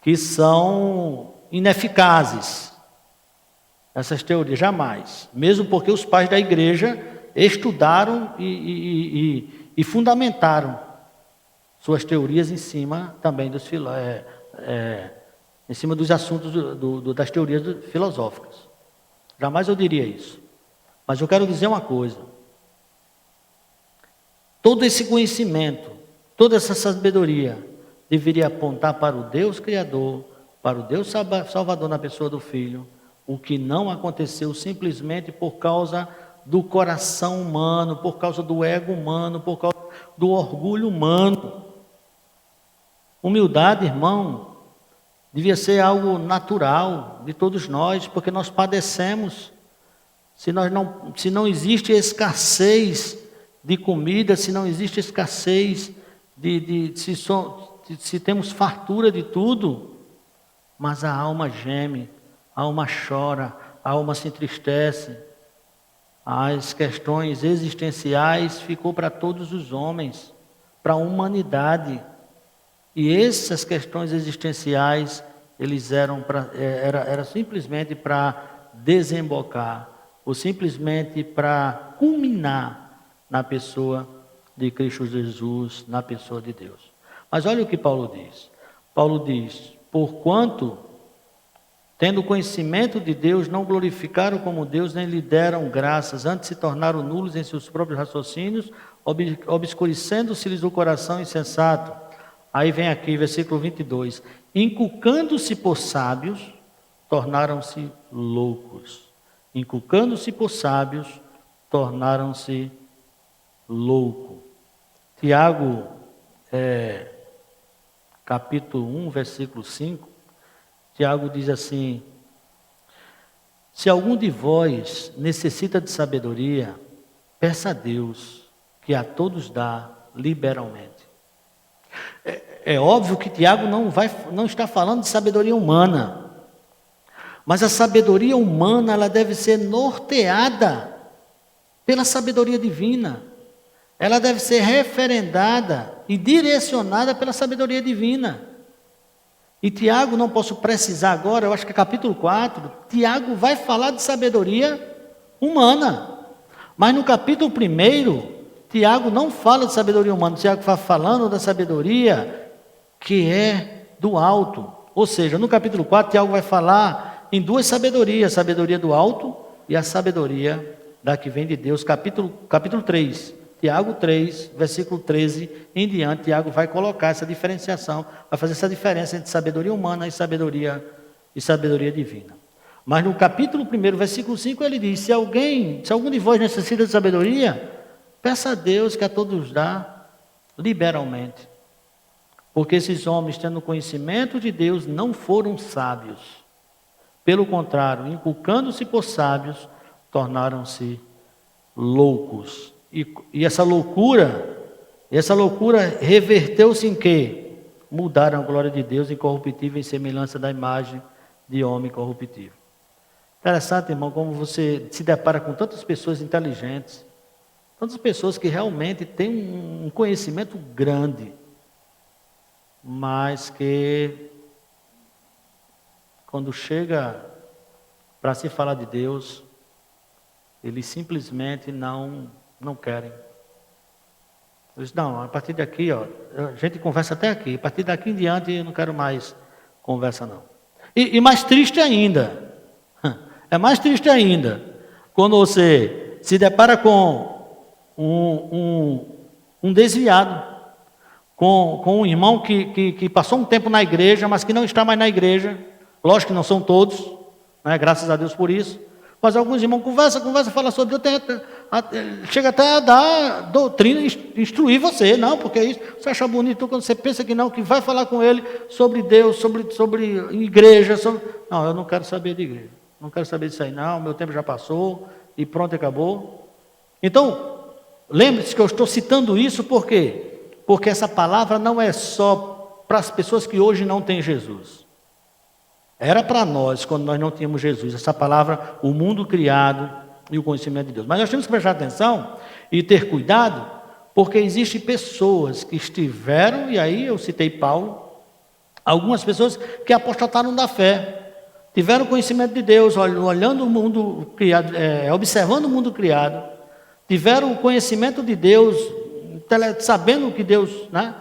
que são ineficazes, essas teorias, jamais. Mesmo porque os pais da igreja estudaram e fundamentaram suas teorias em cima também em cima dos assuntos das teorias filosóficas. Jamais eu diria isso. Mas eu quero dizer uma coisa. Todo esse conhecimento, toda essa sabedoria deveria apontar para o Deus Criador, para o Deus Salvador na pessoa do Filho, o que não aconteceu simplesmente por causa do coração humano, por causa do ego humano, por causa do orgulho humano. Humildade, irmão, devia ser algo natural de todos nós, porque nós padecemos. Se não existe escassez de comida, se não existe escassez se temos fartura de tudo, mas a alma geme, a alma chora, a alma se entristece. As questões existenciais ficou para todos os homens, para a humanidade. E essas questões existenciais, eles era simplesmente para desembocar, ou simplesmente para culminar na pessoa de Cristo Jesus, na pessoa de Deus. Mas olha o que Paulo diz. Paulo diz, porquanto, tendo conhecimento de Deus, não glorificaram como Deus, nem lhe deram graças, antes se tornaram nulos em seus próprios raciocínios, obscurecendo-se-lhes o coração insensato. Aí vem aqui, versículo 22. Inculcando-se por sábios, tornaram-se loucos. Inculcando-se por sábios, tornaram-se loucos. Tiago, capítulo 1, versículo 5, Tiago diz assim, se algum de vós necessita de sabedoria, peça a Deus, que a todos dá liberalmente. É óbvio que Tiago não está falando de sabedoria humana, mas a sabedoria humana ela deve ser norteada pela sabedoria divina. Ela deve ser referendada e direcionada pela sabedoria divina. E Tiago, não posso precisar agora, eu acho que é capítulo 4, Tiago vai falar de sabedoria humana. Mas no capítulo 1, Tiago não fala de sabedoria humana, Tiago está falando da sabedoria que é do alto. Ou seja, no capítulo 4, Tiago vai falar em duas sabedorias, a sabedoria do alto e a sabedoria da que vem de Deus. Capítulo 3, Tiago 3, versículo 13 em diante, Tiago vai colocar essa diferenciação, vai fazer essa diferença entre sabedoria humana e sabedoria divina. Mas no capítulo 1, versículo 5, ele diz, se algum de vós necessita de sabedoria, peça a Deus que a todos dá liberalmente. Porque esses homens, tendo conhecimento de Deus, não foram sábios. Pelo contrário, inculcando-se por sábios, tornaram-se loucos. E essa loucura reverteu-se em quê? Mudaram a glória de Deus incorruptível em semelhança da imagem de homem corruptível. Interessante, irmão, como você se depara com tantas pessoas inteligentes, tantas pessoas que realmente têm um conhecimento grande, mas que quando chega para se falar de Deus, eles simplesmente não querem. Eles não, a partir daqui, a gente conversa até aqui, a partir daqui em diante eu não quero mais conversa não. E mais triste ainda, é mais triste ainda, quando você se depara com um desviado, com um irmão que passou um tempo na igreja, mas que não está mais na igreja. Lógico que não são todos, né? Graças a Deus por isso. Mas alguns irmãos conversa, fala sobre Deus, chega até a dar doutrina, instruir você. Não, porque isso você acha bonito quando você pensa que não, que vai falar com ele sobre Deus, sobre igreja. Não, eu não quero saber de igreja. Não quero saber disso aí, não. Meu tempo já passou e pronto, acabou. Então, lembre-se que eu estou citando isso por quê? Porque essa palavra não é só para as pessoas que hoje não têm Jesus. Era para nós, quando nós não tínhamos Jesus, essa palavra, o mundo criado e o conhecimento de Deus. Mas nós temos que prestar atenção e ter cuidado, porque existem pessoas que estiveram, e aí eu citei Paulo, algumas pessoas que apostataram da fé, tiveram conhecimento de Deus, olhando o mundo criado, observando o mundo criado, tiveram o conhecimento de Deus, sabendo que Deus, né,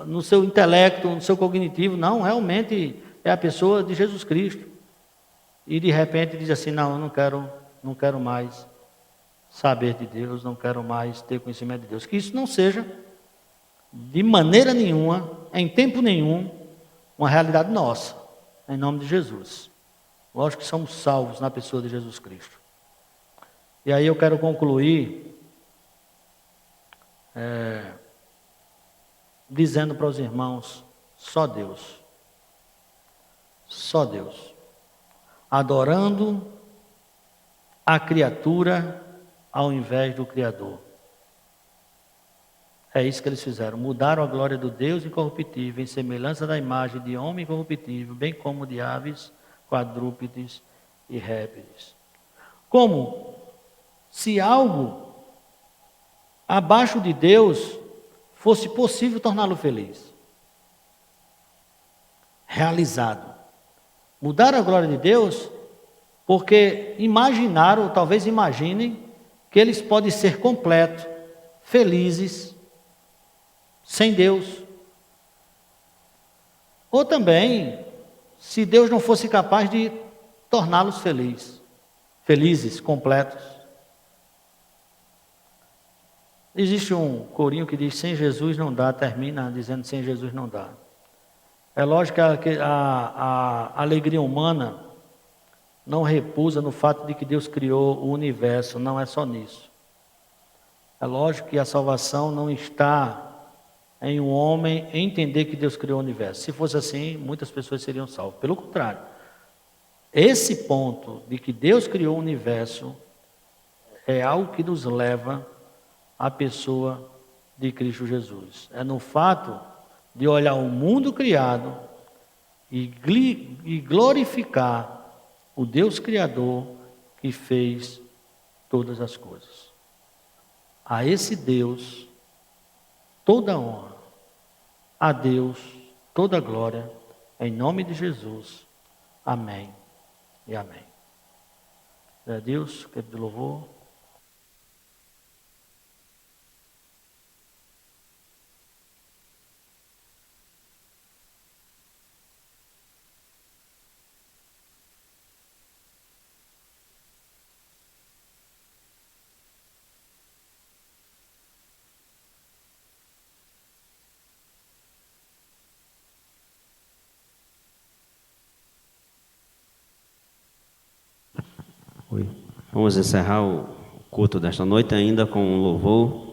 no seu intelecto, no seu cognitivo, não, realmente é a pessoa de Jesus Cristo. E de repente diz assim, não, eu não quero mais saber de Deus, não quero mais ter conhecimento de Deus. Que isso não seja, de maneira nenhuma, em tempo nenhum, uma realidade nossa, em nome de Jesus. Lógico que somos salvos na pessoa de Jesus Cristo. E aí eu quero concluir dizendo para os irmãos, só Deus, adorando a criatura ao invés do Criador. É isso que eles fizeram, mudaram a glória do Deus incorruptível em semelhança da imagem de homem incorruptível, bem como de aves, quadrúpedes e répteis. Como se algo abaixo de Deus fosse possível torná-lo feliz, realizado. Mudaram a glória de Deus porque imaginaram, ou talvez imaginem, que eles podem ser completos, felizes, sem Deus. Ou também, se Deus não fosse capaz de torná-los felizes, completos. Existe um corinho que diz, sem Jesus não dá, termina dizendo, sem Jesus não dá. É lógico que a alegria humana não repousa no fato de que Deus criou o universo, não é só nisso. É lógico que a salvação não está em um homem entender que Deus criou o universo. Se fosse assim, muitas pessoas seriam salvas. Pelo contrário, esse ponto de que Deus criou o universo é algo que nos leva à pessoa de Cristo Jesus. É no fato de olhar o mundo criado e glorificar o Deus Criador que fez todas as coisas. A esse Deus, toda honra, a Deus, toda glória, em nome de Jesus. Amém e amém. É Deus, que de louvor. Vamos encerrar o culto desta noite ainda com um louvor.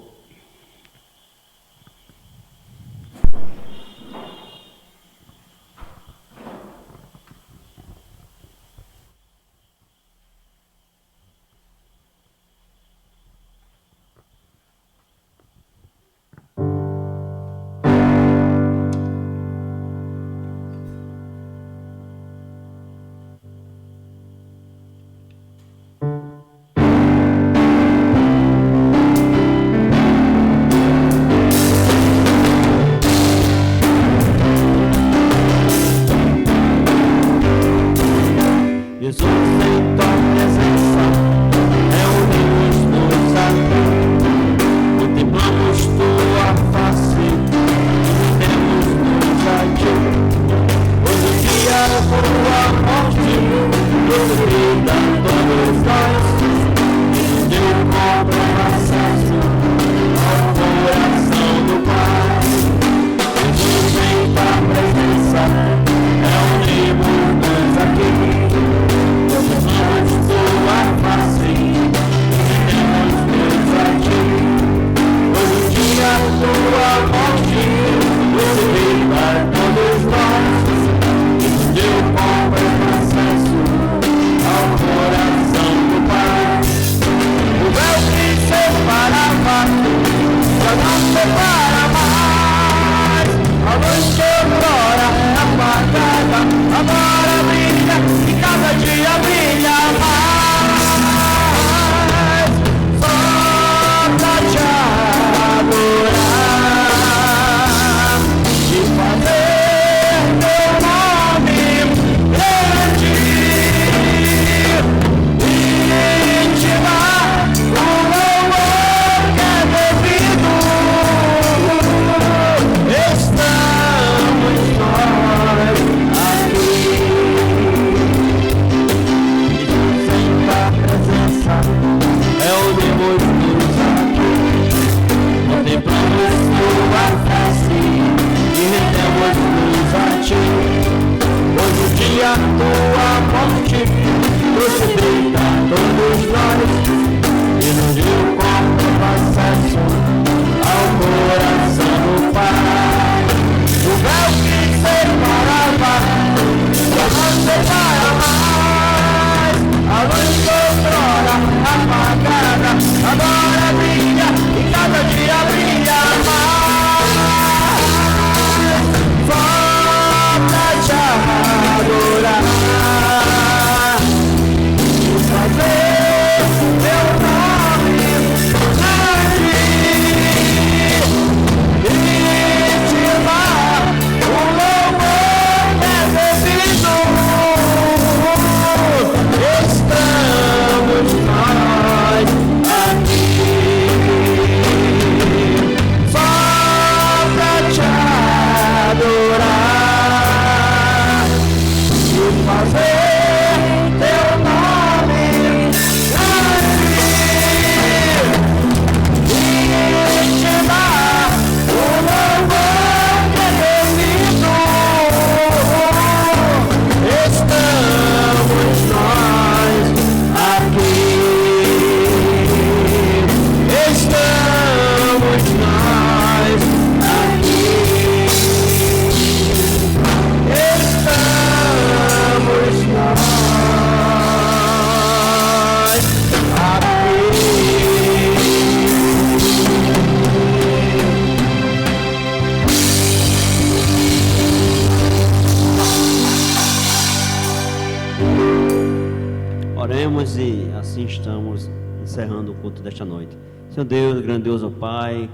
Oremos e assim estamos encerrando o culto desta noite. Senhor Deus, grandioso Pai,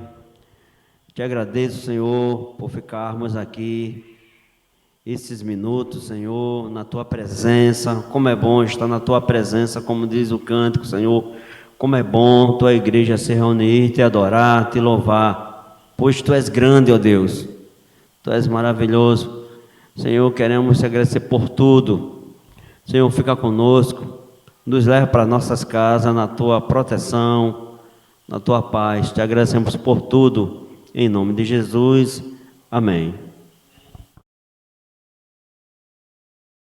te agradeço, Senhor, por ficarmos aqui esses minutos, Senhor, na Tua presença. Como é bom estar na Tua presença, como diz o cântico, Senhor. Como é bom Tua igreja se reunir, Te adorar, Te louvar, pois Tu és grande, ó Deus. Tu és maravilhoso. Senhor, queremos Te agradecer por tudo. Senhor, fica conosco. Nos leva para nossas casas na Tua proteção, na Tua paz. Te agradecemos por tudo. Em nome de Jesus. Amém.